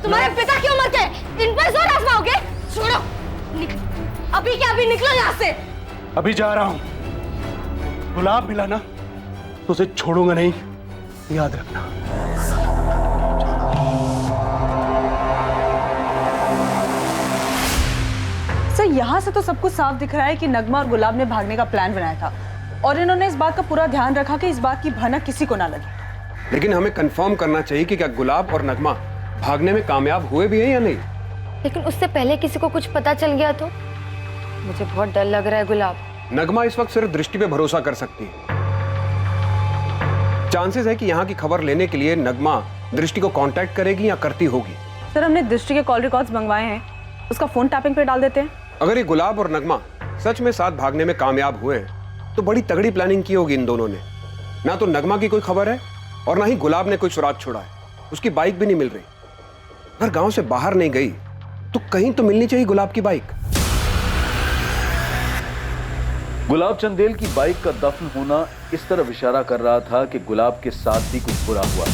तुम्हारे पिता की उम्र के इन पर जोर आजमाओगे? छोड़ो, अभी क्या अभी निकलो यहाँ से। अभी जा रहा हूं। गुलाब मिला ना तो उसे छोड़ूंगा नहीं, याद रखना। सर यहाँ से तो सब कुछ साफ दिख रहा है कि नगमा और गुलाब ने भागने का प्लान बनाया था और इन्होंने इस बात का पूरा ध्यान रखा कि इस बात की भनक किसी को ना लगे। लेकिन हमें कंफर्म करना चाहिए कि क्या गुलाब और नगमा भागने में कामयाब हुए भी हैं या नहीं। लेकिन उससे पहले किसी को कुछ पता चल गया तो? मुझे बहुत डर लग रहा है गुलाब। नगमा इस वक्त सिर्फ दृष्टि पे भरोसा कर सकती है। चांसेस है कि यहाँ की खबर लेने के लिए नगमा दृष्टि को कांटेक्ट करेगी या करती होगी। सर हमने दृष्टि के कॉल रिकॉर्ड्स मंगवाए हैं, उसका फोन टैपिंग पे डाल देते हैं। अगर ये गुलाब और नगमा सच में साथ भागने में कामयाब हुए हैं तो बड़ी तगड़ी प्लानिंग की होगी इन दोनों ने। ना तो नगमा की कोई खबर है और ना ही गुलाब ने कोई सुराग छोड़ा है। उसकी बाइक भी नहीं मिल रही। अगर गांव से बाहर नहीं गई तो कहीं तो मिलनी चाहिए गुलाब की बाइक। गुलाब चंदेल की बाइक का दफन होना इस तरफ इशारा कर रहा था कि गुलाब के साथ भी कुछ बुरा हुआ।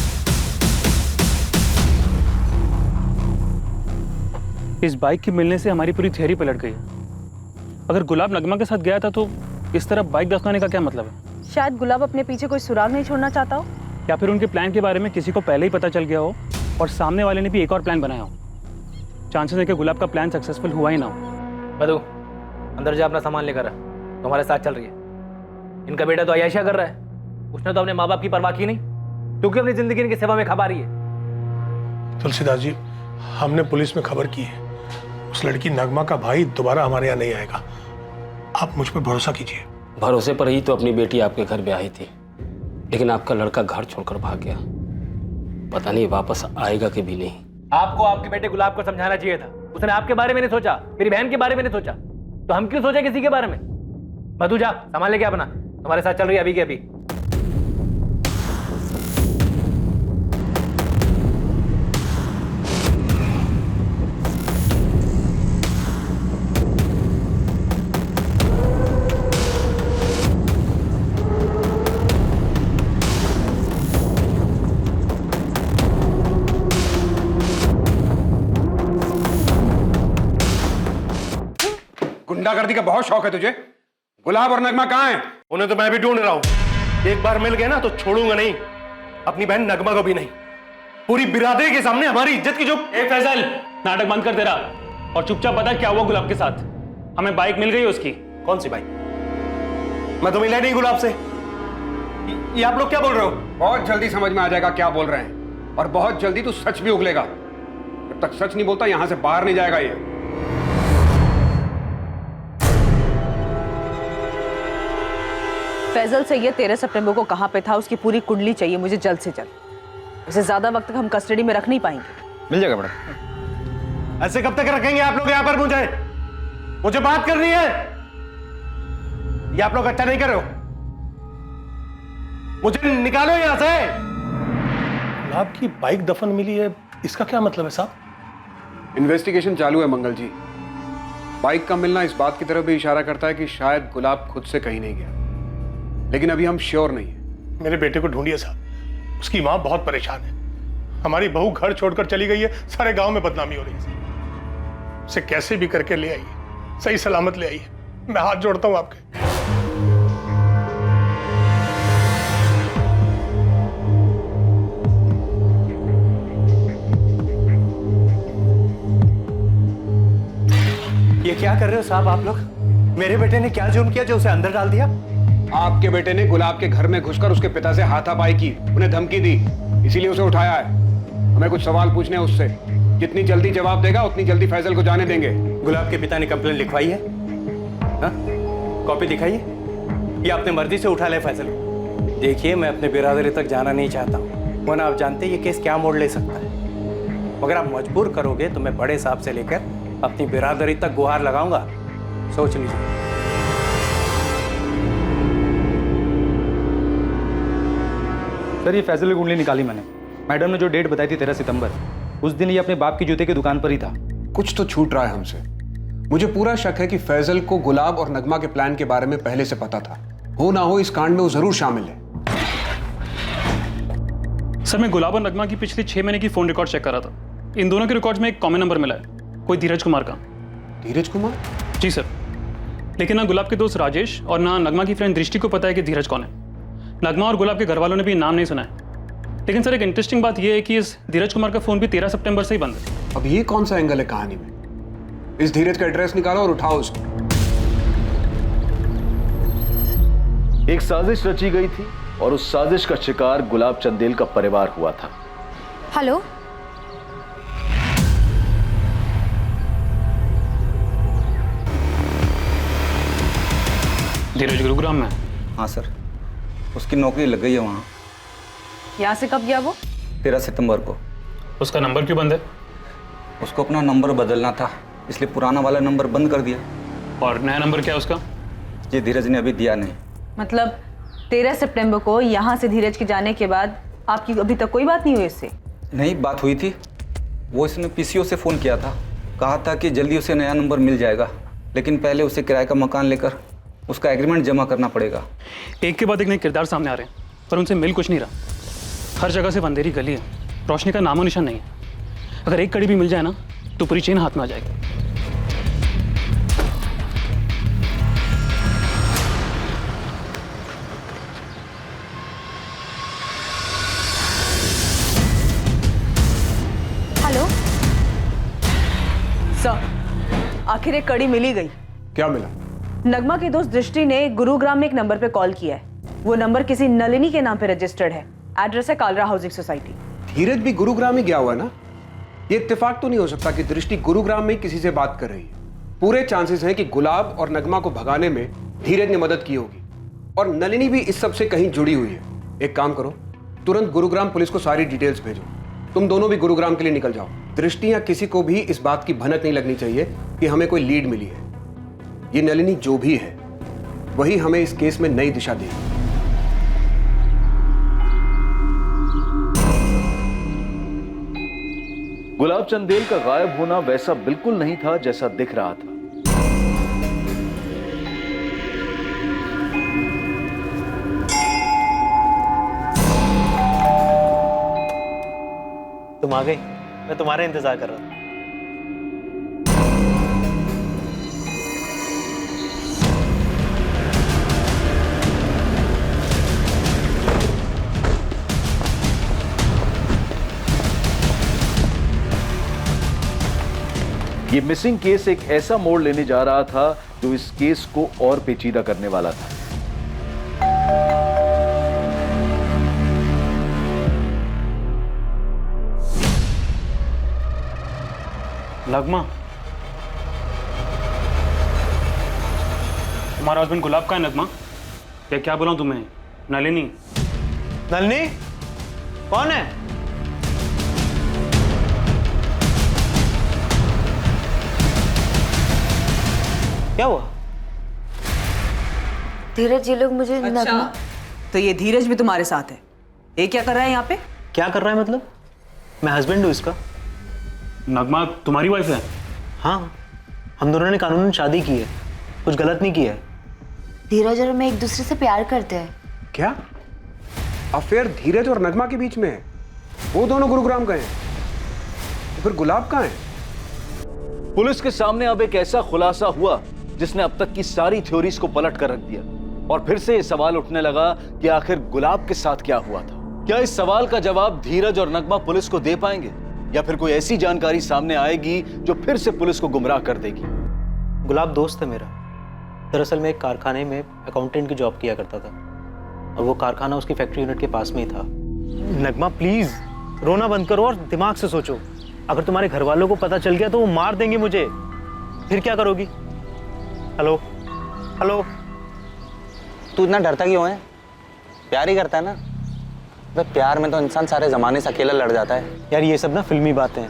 इस बाइक के मिलने से हमारी पूरी थियरी पलट गई। अगर गुलाब नगमा के साथ गया था तो इस तरफ बाइक दफनाने का क्या मतलब है? शायद गुलाब अपने पीछे कोई सुराग नहीं छोड़ना चाहता हो, या फिर उनके प्लान के बारे में किसी को पहले ही पता चल गया हो और सामने वाले ने भी एक और प्लान बनाया हो। चांसेस है कि गुलाब का प्लान सक्सेसफुल हुआ ही ना हो। मधु, अंदर जा, अपना सामान लेकर आ, तुम्हारे साथ चल रही है। इनका बेटा तो अयाशा कर रहा है, उसने तो अपने माँ बाप की परवाह की नहीं, क्योंकि अपनी जिंदगी इनकी सेवा में खपा रही है। तुलसीदास जी, हमने पुलिस में खबर की है, उस लड़की नगमा का भाई दोबारा हमारे यहाँ नहीं आएगा। आप मुझ पर भरोसा कीजिए। भरोसे पर ही तो अपनी बेटी आपके घर पे आई थी, लेकिन आपका लड़का घर छोड़कर भाग गया। पता नहीं वापस आएगा कि भी नहीं। आपको आपके बेटे गुलाब को समझाना चाहिए था, उसने आपके बारे में नहीं सोचा, मेरी बहन के बारे में नहीं सोचा, तो हम क्यों सोचे किसी के बारे में। मधु जा, सामान लेके अपना, तुम्हारे साथ चल रही है अभी के अभी। गुंडागर्दी का बहुत शौक है तुझे। गुलाब और नगमा कहाँ हैं? उन्हें तो मैं भी ढूंढ रहा हूं। एक बार मिल गए ना तो छोड़ूंगा नहीं, अपनी बहन नगमा को भी नहीं। पूरी बिरादरी के सामने हमारी इज्जत की जो। फैजल, नाटक बंद कर तेरा और चुपचाप बता क्या हुआ गुलाब के साथ। हमें बाइक मिल गई उसकी। कौन सी बाइक? मैं तो मिला नहीं गुलाब से। ये आप लोग क्या बोल रहे हो? बहुत जल्दी समझ में आ जाएगा क्या बोल रहे हैं, और बहुत जल्दी तू सच भी उगलेगा। जब तक सच नहीं बोलता यहां से बाहर नहीं जाएगा ये। फैजल से ये 13 सितंबर को कहाँ पे था उसकी पूरी कुंडली चाहिए मुझे जल्द से जल्द। उसे ज्यादा वक्त तक हम कस्टडी में रख नहीं पाएंगे। मिल जाएगा मैडम। ऐसे कब तक रखेंगे आप लोग यहाँ पर? मुझे बात करनी है। ये आप लोग अच्छा नहीं कर रहे हो, मुझे निकालो यहां से। गुलाब की बाइक दफन मिली है, इसका क्या मतलब है साहब? इन्वेस्टिगेशन चालू है मंगल जी। बाइक का मिलना इस बात की तरफ भी इशारा करता है कि शायद गुलाब खुद से कहीं नहीं गया, लेकिन अभी हम श्योर नहीं है। मेरे बेटे को ढूंढिए साहब, उसकी माँ बहुत परेशान है। हमारी बहू घर छोड़कर चली गई है, सारे गांव में बदनामी हो रही है। उसे कैसे भी करके ले आइए, सही सलामत ले आइए। मैं हाथ जोड़ता हूं आपके। ये क्या कर रहे हो साहब आप लोग? मेरे बेटे ने क्या जुर्म किया जो उसे अंदर डाल दिया? आपके बेटे ने गुलाब के घर में घुसकर उसके पिता से हाथापाई की, उन्हें धमकी दी, इसीलिए उसे उठाया है। हमें कुछ सवाल पूछने हैं उससे। जितनी जल्दी जवाब देगा उतनी जल्दी फैजल को जाने देंगे। गुलाब के पिता ने कंप्लेंट लिखवाई है? कॉपी दिखाइए। ये अपने मर्जी से उठा ले फैजल को। देखिए, मैं अपने बिरादरी तक जाना नहीं चाहता हूँ, वरना आप जानते हैं ये केस क्या मोड़ ले सकता है। अगर आप मजबूर करोगे तो मैं बड़े साहब से लेकर अपनी बिरादरी तक गुहार लगाऊंगा। सोच लीजिए। सर, ये फैजल की कुंडली निकाली मैंने। मैडम ने जो डेट बताई थी 13 सितंबर, उस दिन ये अपने बाप की जूते की दुकान पर ही था। कुछ तो छूट रहा है हमसे। मुझे पूरा शक है कि फैजल को गुलाब और नगमा के प्लान के बारे में पहले से पता था। हो ना हो इस कांड में वो जरूर शामिल है। सर, मैं गुलाब और नगमा की पिछली 6 महीने की फोन रिकॉर्ड चेक कर रहा था। इन दोनों के रिकॉर्ड्स में एक कॉमन नंबर मिला है, कोई धीरज कुमार का। धीरज कुमार? जी सर, लेकिन ना गुलाब के दोस्त राजेश और ना नगमा की फ्रेंड दृष्टि को पता है कि धीरज कौन है। नगमा और गुलाब के घर वालों ने भी नाम नहीं सुना है। लेकिन सर, एक इंटरेस्टिंग बात यह है कि इस धीरज कुमार का फोन भी 13 सितंबर से ही बंद है। अब ये कौन सा एंगल है कहानी में? इस धीरज का एड्रेस निकालो और उठाओ उसको। एक साजिश रची गई थी और उस साजिश का शिकार गुलाब चंदेल का परिवार हुआ था। हेलो, धीरज गुरुग्राम में? हाँ सर, उसकी नौकरी लग गई है वहाँ। यहाँ से कब गया वो? 13 सितंबर को। उसका नंबर क्यों बंद है? उसको अपना नंबर बदलना था, इसलिए पुराना वाला नंबर बंद कर दिया। और नया नंबर क्या है उसका? ये धीरज ने अभी दिया नहीं। मतलब 13 सितंबर को यहाँ से धीरज के जाने के बाद आपकी अभी तक कोई बात नहीं हुई इससे? नहीं, बात हुई थी। वो इसने पीसीओ से फ़ोन किया था, कहा था कि जल्दी उसे नया नंबर मिल जाएगा, लेकिन पहले उसे किराए का मकान लेकर उसका एग्रीमेंट जमा करना पड़ेगा। एक के बाद एक नए किरदार सामने आ रहे हैं, पर उनसे मिल कुछ नहीं रहा। हर जगह से अंधेरी गली है, रोशनी का नामो निशान नहीं है। अगर एक कड़ी भी मिल जाए ना तो पूरी चेन हाथ में आ जाएगी। हेलो, सर, आखिर एक कड़ी मिली गई। क्या मिला? नगमा की दोस्त दृष्टि ने गुरुग्राम में एक नंबर पे कॉल किया है। वो नंबर किसी नलिनी के नाम पे रजिस्टर्ड है। एड्रेस है कालरा हाउसिंग सोसाइटी। धीरज भी गुरुग्राम ही गया हुआ है ना? ये इत्तेफाक तो नहीं हो सकता कि दृष्टि गुरुग्राम में ही किसी से बात कर रही है। पूरे चांसेस हैं कि गुलाब और नगमा को भगाने में धीरज ने मदद की होगी और नलिनी भी इस सब से कहीं जुड़ी हुई है। एक काम करो, तुरंत गुरुग्राम पुलिस को सारी डिटेल्स भेजो। तुम दोनों भी गुरुग्राम के लिए निकल जाओ। दृष्टि या किसी को भी इस बात की भनक नहीं लगनी चाहिए कि हमें कोई लीड मिली है। ये नलिनी जो भी है वही हमें इस केस में नई दिशा देगी। गुलाब चंदेल का गायब होना वैसा बिल्कुल नहीं था जैसा दिख रहा था। तुम आ गई, मैं तुम्हारा इंतजार कर रहा था। ये मिसिंग केस एक ऐसा मोड़ लेने जा रहा था जो इस केस को और पेचीदा करने वाला था। नगमा, तुम्हारा हस्बैंड गुलाब का है नगमा? या क्या बुलाऊं तुम्हें? नलिनी? नलिनी कौन है? क्या हुआ? धीरज, ये लोग मुझे नगमा। तो ये धीरज भी तुम्हारे साथ है? ये क्या कर रहा है यहाँ पे? क्या कर रहा है मतलब? मैं हस्बैंड हूँ इसका। नगमा तुम्हारी वाइफ है? हाँ, हम दोनों ने कानूनन शादी की है, कुछ गलत नहीं किया है। धीरज और मैं एक दूसरे से प्यार करते हैं। क्या अफेयर धीरज और नगमा के बीच में है? वो दोनों गुरुग्राम गए हैं, तो फिर गुलाब कहाँ है? पुलिस के सामने अब एक ऐसा खुलासा हुआ जिसने अब तक की सारी थ्योरीज को पलट कर रख दिया और फिर से ये सवाल उठने लगा कि आखिर गुलाब के साथ क्या हुआ था। क्या इस सवाल का जवाब धीरज और नगमा पुलिस को दे पाएंगे या फिर कोई ऐसी जानकारी सामने आएगी जो फिर से पुलिस को गुमराह कर देगी? गुलाब दोस्त है मेरा। दरअसल मैं एक कारखाने में अकाउंटेंट की जॉब किया करता था और वो कारखाना उसकी फैक्ट्री यूनिट के पास में ही था। नगमा प्लीज रोना बंद करो और दिमाग से सोचो। अगर तुम्हारे घर वालों को पता चल गया तो वो मार देंगे मुझे, फिर क्या करोगी? Hello hello. तू इतना डरता क्यों है? प्यार ही करता है ना? तो प्यार में तो इंसान सारे जमाने से अकेला लड़ जाता है। यार ये सब ना फिल्मी बातें हैं।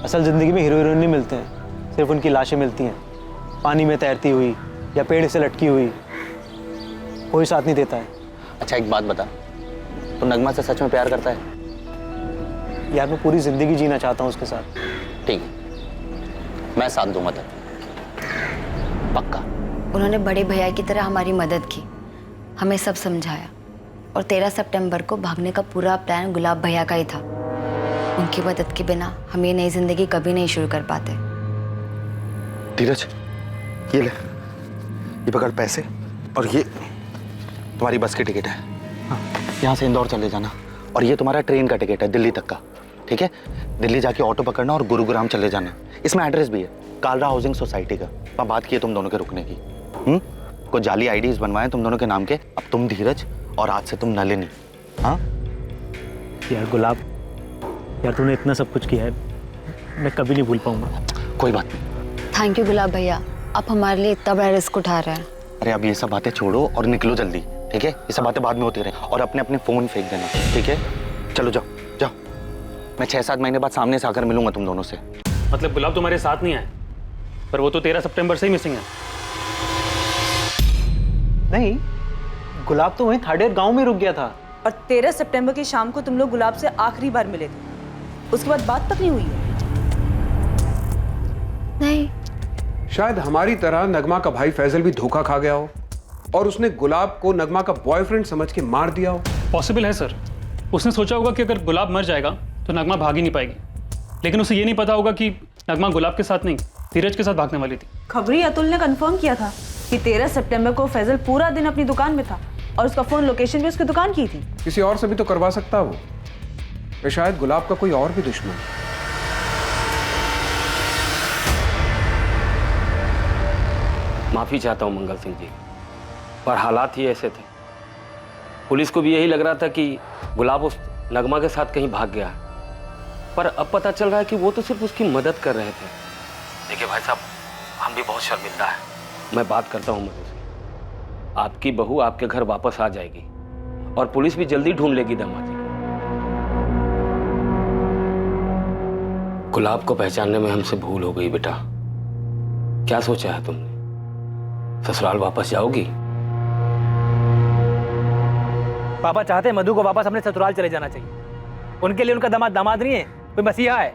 असल जिंदगी में हीरो हीरोइन नहीं मिलते हैं, सिर्फ उनकी लाशें मिलती हैं, पानी में तैरती हुई या पेड़ से लटकी हुई। कोई साथ नहीं देता है। अच्छा एक बात बता, तू नगमा से सच में प्यार करता है? यार मैं पूरी जिंदगी जीना चाहता हूँ उसके साथ। ठीक है, मैं साथ दूंगा तेरा, पक्का। उन्होंने बड़े भैया की तरह हमारी मदद की, हमें सब समझाया और 13 सितंबर को भागने का पूरा प्लान गुलाब भैया का ही था। उनकी मदद के बिना हम ये नई जिंदगी कभी नहीं शुरू कर पाते। धीरज, ये ले, ये पकड़ पैसे और ये तुम्हारी बस की टिकट है। हाँ, यहाँ से इंदौर चले जाना और ये तुम्हारा ट्रेन का टिकट है दिल्ली तक का। ठीक है, दिल्ली जाके ऑटो पकड़ना और गुरुग्राम चले जाना। इसमें एड्रेस भी है, कालरा हाउसिंग सोसाइटी का। वहाँ बात की है तुम दोनों के रुकने की। कुछ जाली आईडीज बनवाए तुम दोनों के नाम के। अब तुम धीरज और आज से तुम नलिनी। हाँ यार गुलाब, यार तूने इतना सब कुछ किया है, मैं कभी नहीं भूल पाऊंगा। कोई बात नहीं। थैंक यू गुलाब भैया, आप हमारे लिए इतना बड़ा रिस्क उठा रहे हैं। अरे अब ये सब बातें छोड़ो और निकलो जल्दी, ठीक है? ये सब बातें बाद में होती रहे और अपने अपने फोन फेंक देना, ठीक है? चलो जाओ जाओ, मैं 6-7 महीने बाद सामने से आकर मिलूंगा तुम दोनों से। मतलब गुलाब तुम्हारे साथ नहीं आए, पर वो तो 13 सितंबर से ही मिसिंग है। नहीं, गुलाब तो वहीं थाडेर गांव में रुक गया था। और 13 सितंबर की शाम को तुम लोग गुलाब से आखिरी बार मिले थे, उसके बाद बात तक नहीं हुई है? नहीं। शायद हमारी तरह नगमा का भाई फैजल भी धोखा खा गया हो और उसने गुलाब को नगमा का बॉयफ्रेंड समझ के मार दिया हो। पॉसिबल है सर। उसने सोचा होगा कि अगर गुलाब मर जाएगा तो नगमा भाग ही नहीं पाएगी, लेकिन उसे ये नहीं पता होगा कि नगमा गुलाब के साथ नहीं धीरज के साथ भागने वाली थी। खबरी अतुल ने कंफर्म किया था कि 13 सितंबर को फैजल पूरा दिन अपनी दुकान में था और उसका फोन लोकेशन भी उसकी दुकान की थी। किसी और से भी तो करवा सकता वो, या शायद गुलाब का कोई और भी दुश्मन। माफ़ी चाहता हूँ मंगल सिंह जी, पर हालात ही ऐसे थे। पुलिस को भी यही लग रहा था कि गुलाब उस नगमा के साथ कहीं भाग गया है, पर अब पता चल रहा है कि वो तो सिर्फ उसकी मदद कर रहे थे। देखिए भाई साहब, हम भी बहुत शर्मिंदा है। मैं बात करता हूँ मधु से, आपकी बहू आपके घर वापस आ जाएगी और पुलिस भी जल्दी ढूंढ लेगी दामाजी को। गुलाब को पहचानने में हमसे भूल हो गई बेटा। क्या सोचा है तुमने? ससुराल वापस जाओगी? पापा चाहते हैं मधु को वापस अपने ससुराल चले जाना चाहिए। उनके लिए उनका दामाद दामाद नहीं है, कोई मसीहा है।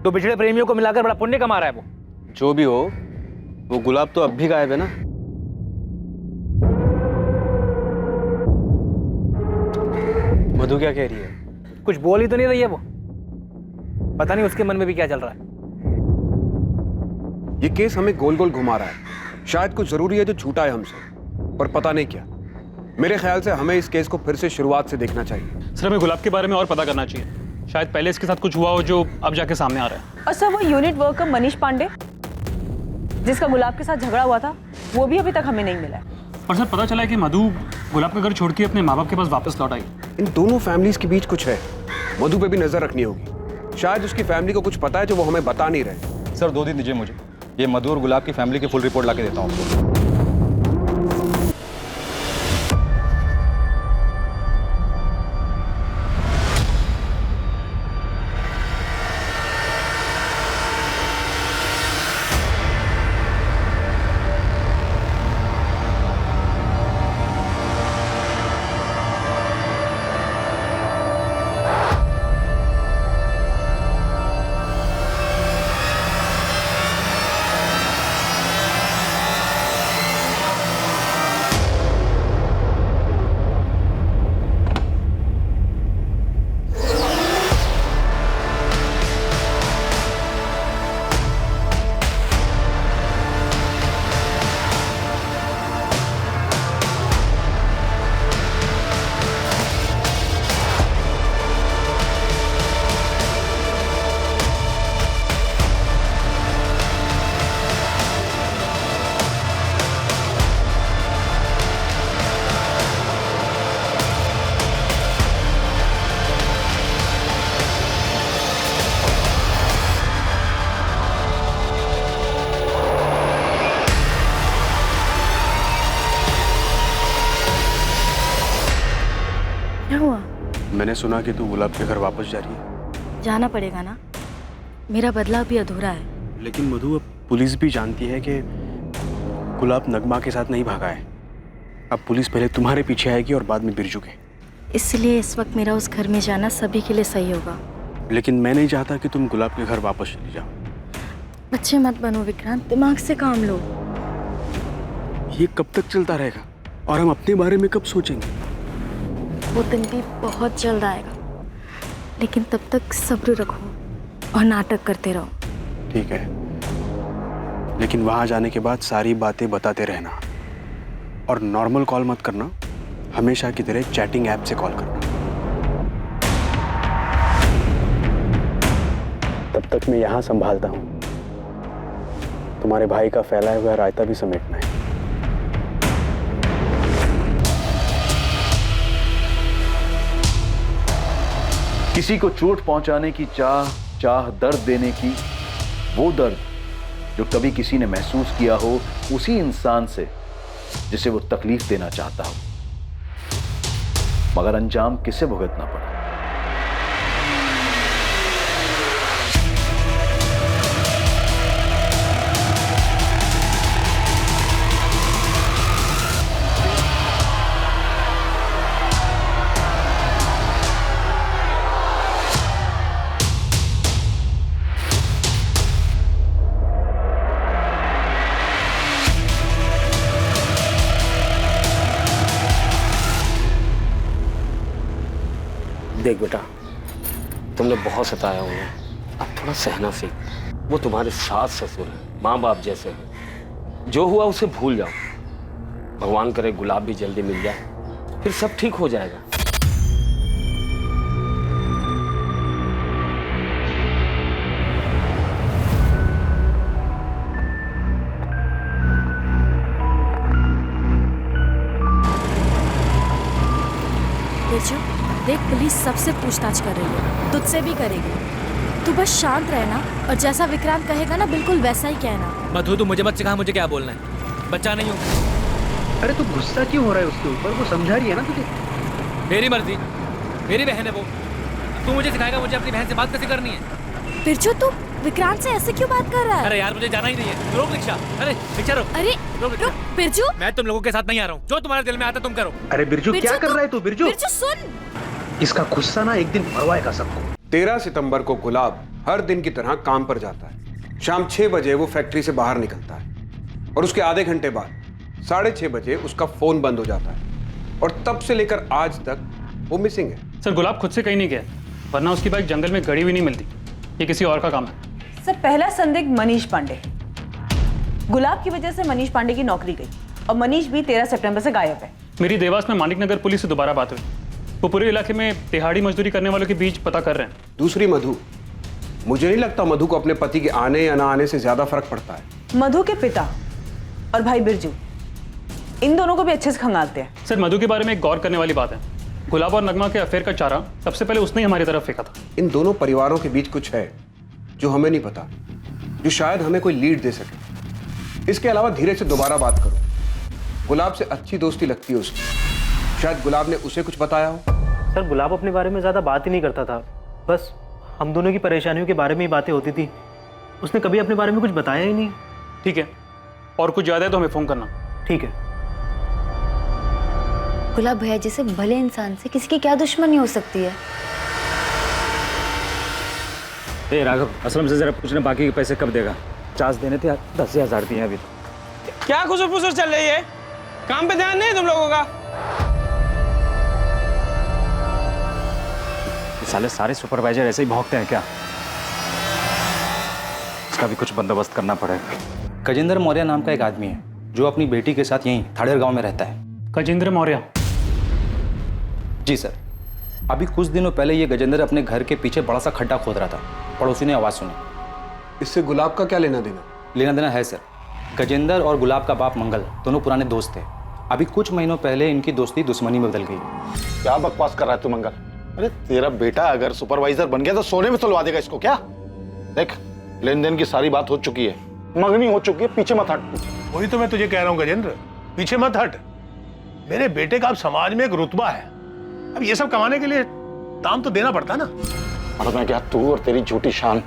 तो बिछड़े प्रेमियों को मिलाकर बड़ा पुण्य कमा रहा है वो। जो भी हो, वो गुलाब तो अब भी गायब है ना। मधु क्या कह रही है? कुछ बोल ही तो नहीं रही है वो। पता नहीं उसके मन में भी क्या चल रहा है। ये केस हमें गोल गोल घुमा रहा है। शायद कुछ जरूरी है जो छूटा है हमसे, पर पता नहीं क्या। मेरे ख्याल से हमें इस केस को फिर से शुरुआत से देखना चाहिए। सर, हमें गुलाब के बारे में और पता करना चाहिए। शायद पहले इसके साथ कुछ हुआ हो जो अब जाके सामने आ रहा है। और सर, वो यूनिट वर्कर मनीष पांडे जिसका गुलाब के साथ झगड़ा हुआ था, वो भी अभी तक हमें नहीं मिला है। और सर, पता चला है कि मधु गुलाब का घर छोड़ के अपने माँ बाप के पास वापस लौट आई। इन दोनों फैमिलीज के बीच कुछ है। मधु पे भी नजर रखनी होगी। शायद उसकी फैमिली को कुछ पता है जो वो हमें बता नहीं रहे। सर 2 दिन दीजिए मुझे, ये मधु और गुलाब की फैमिली की फुल रिपोर्ट ला के देता हूँ आपको। क्या हुआ? मैंने सुना कि तू गुलाब के घर वापस जा रही है। जाना पड़ेगा ना, मेरा बदला अभी अधूरा है। लेकिन मधु, अब पुलिस भी जानती है कि गुलाब नगमा के साथ नहीं भागा है। अब पुलिस पहले तुम्हारे पीछे आएगी और बाद में बिरजू के। इसलिए इस वक्त मेरा उस घर में जाना सभी के लिए सही होगा। लेकिन मैं नहीं चाहता कि तुम गुलाब के घर वापस चली जाओ। बच्चे मत बनो विक्रांत, दिमाग से काम लो। ये कब तक चलता रहेगा और हम अपने बारे में कब सोचेंगे? वो दिन भी बहुत जल्द आएगा, लेकिन तब तक सब्र रखो और नाटक करते रहो। ठीक है, लेकिन वहां जाने के बाद सारी बातें बताते रहना और नॉर्मल कॉल मत करना, हमेशा की तरह चैटिंग ऐप से कॉल करना। तब तक मैं यहाँ संभालता हूँ। तुम्हारे भाई का फैलाया हुआ रायता भी समेटना है। किसी को चोट पहुंचाने की चाह दर्द देने की, वो दर्द जो कभी किसी ने महसूस किया हो उसी इंसान से जिसे वो तकलीफ देना चाहता हो, मगर अंजाम किसे भुगतना पड़ा। देख बेटा, तुमने बहुत सताया उन्हें, अब थोड़ा सहना सीख। वो तुम्हारे सास ससुर हैं, माँ बाप जैसे हैं। जो हुआ उसे भूल जाओ। भगवान करे गुलाब भी जल्दी मिल जाए, फिर सब ठीक हो जाएगा। सबसे पूछताछ कर रही है, तुझसे भी करेगी। तू बस शांत रहना और जैसा विक्रांत कहेगा ना बिल्कुल वैसा ही कहना। मधु तू मुझे मत सिखा मुझे क्या बोलना है, बच्चा नहीं हूँ। अरे तू गुस्सा क्यों हो रहा है उसके ऊपर? वो समझा रही है ना तुझे। मेरी मर्जी, मेरी बहन है वो। तू मुझे सिखाएगा मुझे अपनी बहन से बात कैसे करनी है? बिरजू तू विक्रांत से ऐसे क्यों बात कर रहा है? अरे यार मुझे जाना ही नहीं है। रोक रिक्शा। अरे रिक्शा रोक। अरे रोक बिरजू, मैं तुम लोगों के साथ नहीं आ रहा हूँ। जो तुम्हारे दिल में आता तुम करो। अरे बिरजू क्या कर रहा है तू? बिरजू बिरजू सुन, इसका गुस्सा ना एक दिन भरवाएगा सबको। 13 सितंबर को गुलाब हर दिन की तरह काम पर जाता है। शाम 6 बजे वो फैक्ट्री से बाहर निकलता है और उसके आधे घंटे बाद 6:30 बजे उसका फोन बंद हो जाता है और तब से लेकर आज तक वो मिसिंग है। सर गुलाब खुद से कहीं नहीं गया, वरना उसकी बाइक जंगल में गड़ी हुई नहीं मिलती। ये किसी और का काम है। सर पहला संदिग्ध मनीष पांडे। गुलाब की वजह से मनीष पांडे की नौकरी गई और मनीष भी 13 सितंबर से गायब है। मेरी देवास में मानिक नगर पुलिस से दोबारा बात हुई। वो पूरे इलाके में दिहाड़ी मजदूरी करने वालों के बीच पता कर रहे हैं। दूसरी मधु, मुझे नहीं लगता मधु को अपने पति के आने या ना आने से ज्यादा फर्क पड़ता है। मधु के पिता और भाई बिरजू, इन दोनों को भी अच्छे से खंगालते हैं। सर मधु के बारे में एक गौर करने वाली बात है, गुलाब और नगमा के अफेयर का चारा सबसे पहले उसने ही हमारी तरफ फेंका था। इन दोनों परिवारों के बीच कुछ है जो हमें नहीं पता, जो शायद हमें कोई लीड दे सके। इसके अलावा धीरे से दोबारा बात करो। गुलाब से अच्छी दोस्ती लगती है उसकी, शायद गुलाब ने उसे कुछ बताया हो। सर गुलाब अपने बारे में ज़्यादा बात ही नहीं करता था, बस हम दोनों की परेशानियों के बारे में ही बातें होती थी। उसने कभी अपने बारे में कुछ बताया ही नहीं। ठीक है, और कुछ ज़्यादा है तो हमें फ़ोन करना। ठीक है। गुलाब भैया जैसे भले इंसान से किसी की क्या दुश्मनी हो सकती है? ए राघव, असलम से जरा पूछना बाकी के पैसे कब देगा? 50 देने थे, 10,000 दिए अभी। क्या खुसर फुसर चल रही है? काम पे ध्यान नहीं तुम लोगों का? साले सारे सुपरवाइजर ऐसे ही भौंकते हैं क्या? इसका भी कुछ बंदोबस्त करना पड़ेगा। गजेंद्र मौर्य नाम का एक आदमी है जो अपनी बेटी के साथ यहीं थाड़ेर गांव में रहता है। गजेंद्र मौर्य? जी सर। अभी कुछ दिनों पहले ये गजेंद्र अपने घर के पीछे बड़ा सा खड्डा खोद रहा था। पड़ोसी ने आवाज़ सुनी। इससे गुलाब का क्या लेना देना? लेना देना है सर। गजेंद्र और गुलाब का बाप मंगल दोनों पुराने दोस्त थे। अभी कुछ महीनों पहले इनकी दोस्ती दुश्मनी में बदल गई। क्या बकवास कर रहा है तू मंगल? अरे तेरा बेटा अगर सुपरवाइजर बन गया तो सोने में तुलवा देगा इसको क्या? देख, लेन देन की सारी बात हो चुकी है, मंगनी हो चुकी है, पीछे मत हट। वही तो मैं तुझे कह रहा हूँ गजेंद्र, पीछे मत हट। मेरे बेटे का अब समाज में एक रुतबा है, अब ये सब कमाने के लिए दाम तो देना पड़ता ना। और मैं क्या, तू और तेरी झूठी शान।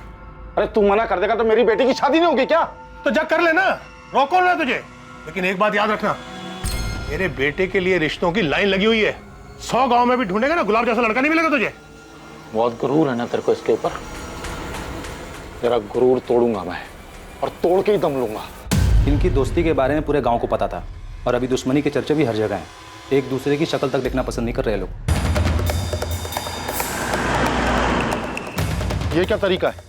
अरे तू मना कर देगा तो मेरी बेटी की शादी नहीं होगी क्या? तो जा कर लेना, रोको ना तुझे। लेकिन एक बात याद रखना, मेरे बेटे के लिए रिश्तों की लाइन लगी हुई है। 100 गांव में भी ढूंढेगा ना, गुलाब जैसा लड़का नहीं मिलेगा तुझे। बहुत गुरूर है ना तेरे को इसके ऊपर। तेरा गुरूर तोड़ूंगा मैं, और तोड़ के ही दम लूंगा। इनकी दोस्ती के बारे में पूरे गांव को पता था और अभी दुश्मनी के चर्चे भी हर जगह हैं। एक दूसरे की शक्ल तक देखना पसंद नहीं कर रहे लोग। ये क्या तरीका है?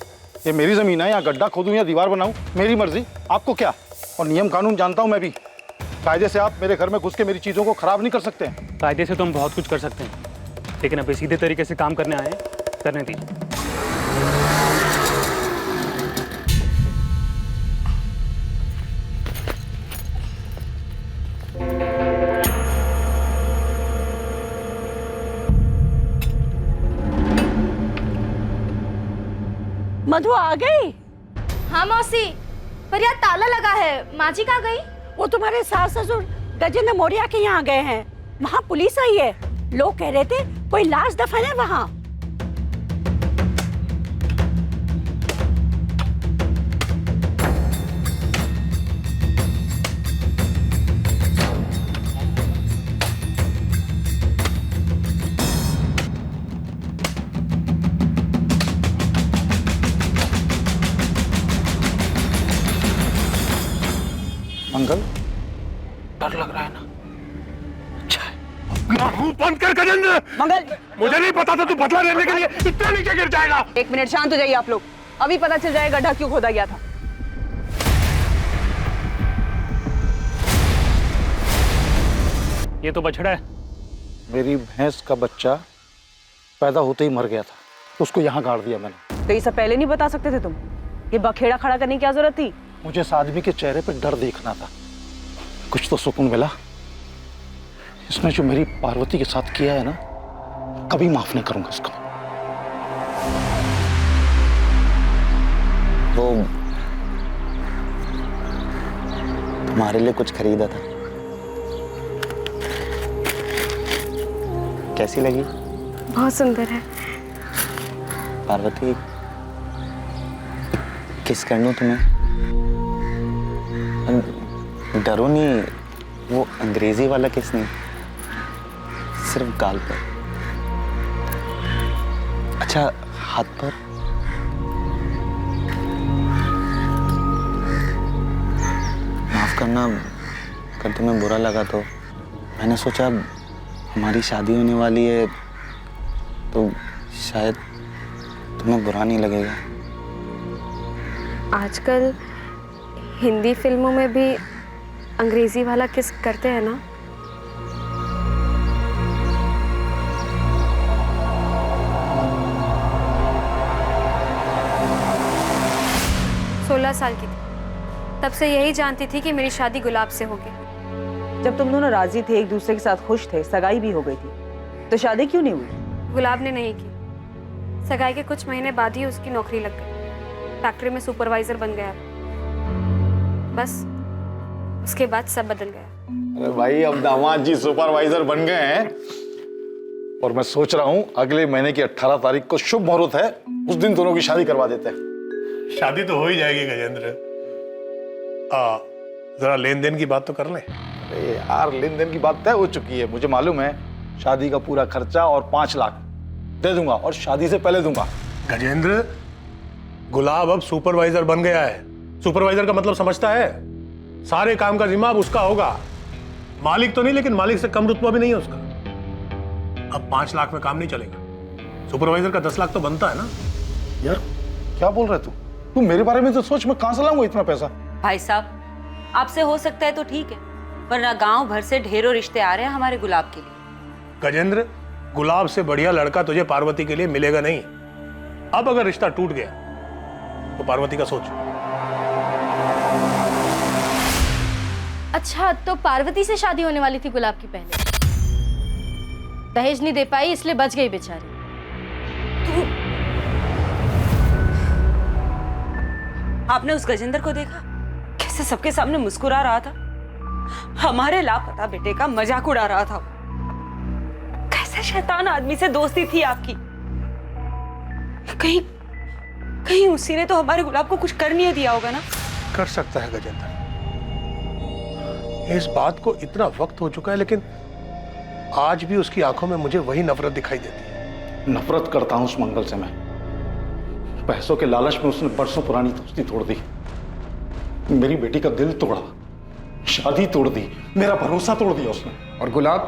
ये मेरी जमीन है, यहाँ गड्ढा खोदूं या दीवार बनाऊं, मेरी मर्जी। आपको क्या? और नियम कानून जानता हूं मैं भी। कायदे से आप मेरे घर में घुस के मेरी चीजों को खराब नहीं कर सकते हैं। कायदे से तो हम बहुत कुछ कर सकते हैं, लेकिन अभी सीधे तरीके से काम करने आए हैं, करने दीजिए। मधु आ गई? हाँ मौसी, पर यार ताला लगा है। माँ जी कहाँ गई? वो तुम्हारे सास ससुर गजेंद्र मौर्य के यहाँ गए हैं। वहाँ पुलिस आई है, लोग कह रहे थे कोई लाश दफन है वहाँ। मंगल, डर लग रहा है ना? अच्छा है। मुंह बंद कर गजेंद्र। मंगल, मुझे नहीं पता था तू बदला लेने के लिए इतना नीचे गिर जाएगा। 1 मिनट शांत हो जाइए आप लोग, अभी पता चल जाएगा गड्ढा क्यों खोदा गया था। ये तो बछड़ा है। मेरी भैंस का बच्चा पैदा होते ही मर गया था, तो उसको यहाँ गाड़ दिया मैंने। तो ये सब पहले नहीं बता सकते थे तुम? ये बखेड़ा खड़ा करने की क्या जरूरत थी? मुझे इस आदमी के चेहरे पे डर देखना था, कुछ तो सुकून मिला। इसने जो मेरी पार्वती के साथ किया है ना, कभी माफ नहीं करूंगा इसको। वो तुम्हारे लिए कुछ खरीदा था, कैसी लगी? बहुत सुंदर है। पार्वती, किस कर लूं तुम्हें? डरो नहीं, वो अंग्रेजी वाला किस नहीं, सिर्फ गाल पर। अच्छा, हाथ पर? माफ करना अगर तुम्हें बुरा लगा तो। मैंने सोचा हमारी शादी होने वाली है तो शायद तुम्हें बुरा नहीं लगेगा। आजकल हिंदी फिल्मों में भी अंग्रेजी वाला किस करते हैं ना? साल की थी, तब से यही जानती थी कि मेरी शादी गुलाब से होगी। जब तुम दोनों राजी थे, एक दूसरे के साथ खुश थे, सगाई भी हो गई थी, तो शादी क्यों नहीं हुई? गुलाब ने नहीं की। सगाई के कुछ महीने बाद ही उसकी नौकरी लग गई। फैक्ट्री में सुपरवाइजर बन गया। बस उसके बाद सब बदल गया। अरे भाई, अब दामाद जी सुपरवाइजर बन गए हैं और मैं सोच रहा हूँ अगले महीने की 18 तारीख को शुभ मुहूर्त है, उस दिन दोनों की शादी करवा देते हैं। शादी तो हो ही जाएगी गजेंद्र। जरा लेन देन की बात तो कर ले। अरे यार, लेन देन की बात तय हो चुकी है, मुझे मालूम है। शादी का पूरा खर्चा और 5 लाख दे दूंगा और शादी से पहले दूंगा। गजेंद्र, गुलाब अब सुपरवाइजर बन गया है। सुपरवाइजर का मतलब समझता है? सारे काम का जिम्मा अब उसका होगा। मालिक तो नहीं, लेकिन मालिक से कम रुतबा भी नहीं है उसका। अब 5 लाख में काम नहीं चलेगा। सुपरवाइजर का 10 लाख तो बनता है ना। यार क्या बोल रहे तू मेरे बारे में तो सोच, मैं कहां से लाऊंगा इतना पैसा? भाई साहब, आपसे हो सकता है तो ठीक है, वरना गांव भर से ढेरों रिश्ते आ रहे हैं हमारे गुलाब के लिए। गजेंद्र, गुलाब से बढ़िया लड़का तुझे पार्वती के लिए मिलेगा नहीं। अब अगर रिश्ता टूट गया तो पार्वती का सोच। अच्छा, तो पार्वती से शादी होने वाली थी गुलाब की पहले। दहेज नहीं दे पाई इसलिए बच गई बेचारी। आपने उस गजेंद्र को देखा कैसे सबके सामने मुस्कुरा रहा था? हमारे लापता बेटे का मजाक उड़ा रहा था। कैसे शैतान आदमी से दोस्ती थी आपकी? कहीं कहीं उसी ने तो हमारे गुलाब को कुछ कर नहीं दिया होगा ना? कर सकता है गजेंद्र। इस बात को इतना वक्त हो चुका है, लेकिन आज भी उसकी आंखों में मुझे वही नफरत दिखाई देती है। नफरत करता हूं उस मंगल से मैं। पैसों के लालच में उसने बरसों पुरानी दोस्ती तोड़ दी, मेरी बेटी का दिल तोड़ा, शादी तोड़ दी, मेरा भरोसा तोड़ दिया उसने। और गुलाब,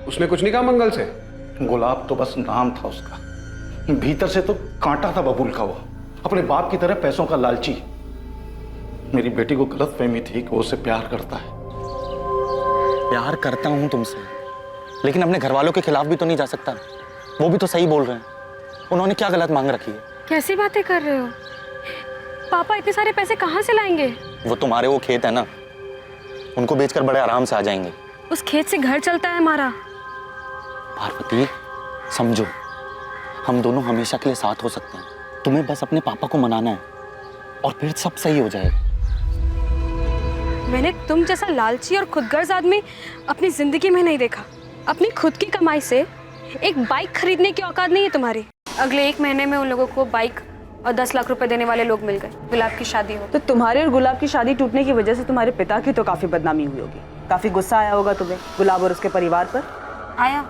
उसने कुछ नहीं कहा मंगल से? गुलाब तो बस नाम था उसका, भीतर से तो कांटा था बबूल का। वो अपने बाप की तरह पैसों का लालची। मेरी बेटी को गलतफहमी थी कि वो उससे प्यार करता है। प्यार करता हूं तुमसे, लेकिन अपने घर वालों के खिलाफ भी तो नहीं जा सकता। वो भी तो सही बोल रहे हैं। उन्होंने क्या गलत मांग रखी है? कैसी बातें कर रहे हो? पापा इतने सारे पैसे कहाँ से लाएंगे? वो तुम्हारे वो खेत है ना, उनको बेचकर बड़े आराम से आ जाएंगे। उस खेत से घर चलता है हमारा। पार्वती, समझो, हम दोनों हमेशा के लिए साथ हो सकते हैं। तुम्हें बस अपने पापा को मनाना है और फिर सब सही हो जाएगा। मैंने तुम जैसा लालची और खुदगर्ज आदमी अपनी जिंदगी में नहीं देखा। अपनी खुद की कमाई से एक बाइक खरीदने की औकात नहीं है तुम्हारी। अगले 1 महीने में उन लोगों को बाइक और 10 लाख रुपए देने वाले लोग मिल गए। गुलाब की शादी हो। तो तुम्हारे और गुलाब की शादी टूटने की वजह से तुम्हारे पिता की तो काफी बदनामी हुई होगी। काफी गुस्सा आया होगा तुम्हें गुलाब और उसके परिवार पर? आया,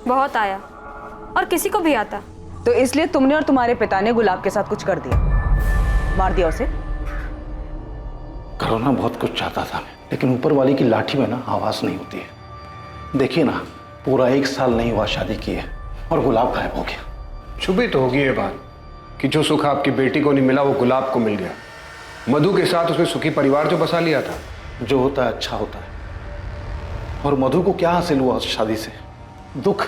बहुत आया, और किसी को भी आता। तो इसलिए तुमने और तुम्हारे पिता ने गुलाब के साथ कुछ कर दिया, मार दिया उसे? करना बहुत कुछ चाहता था मैं, लेकिन ऊपर वाली की लाठी में ना आवाज नहीं होती है। देखिए ना, पूरा 1 साल नहीं हुआ शादी किए और गुलाब गायब हो गया। छुपी तो होगी ये बात कि जो सुख आपकी बेटी को नहीं मिला वो गुलाब को मिल गया। मधु के साथ उसने सुखी परिवार जो बसा लिया था। जो होता है अच्छा होता है। और मधु को क्या हासिल हुआ उस शादी से? दुख।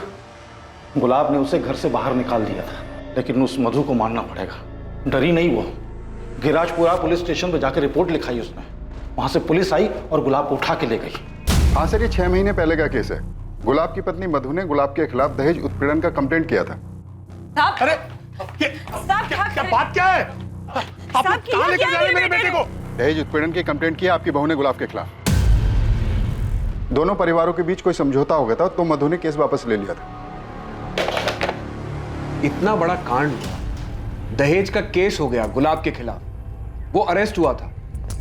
गुलाब ने उसे घर से बाहर निकाल दिया था, लेकिन उस मधु को मानना पड़ेगा। डरी नहीं वो, गिराजपुरा पुलिस स्टेशन पर जाकर रिपोर्ट लिखाई उसने। वहां से पुलिस आई और गुलाब को उठा के ले गई। हाँ सर, ये 6 महीने पहले का केस है। गुलाब की पत्नी मधु ने गुलाब के खिलाफ दहेज उत्पीड़न का कंप्लेंट किया था। अरे क्या बात क्या है? आप लोग कहाँ लेकर जा रहे हैं मेरे बेटे को? दहेज उत्पीड़न की कंप्लेंट किया आपकी बहू ने गुलाब के खिलाफ। दोनों परिवारों के बीच कोई समझौता हो गया था तो मधु ने केस वापस ले लिया था। इतना बड़ा कांड, दहेज का केस हो गया गुलाब के खिलाफ, वो अरेस्ट हुआ था,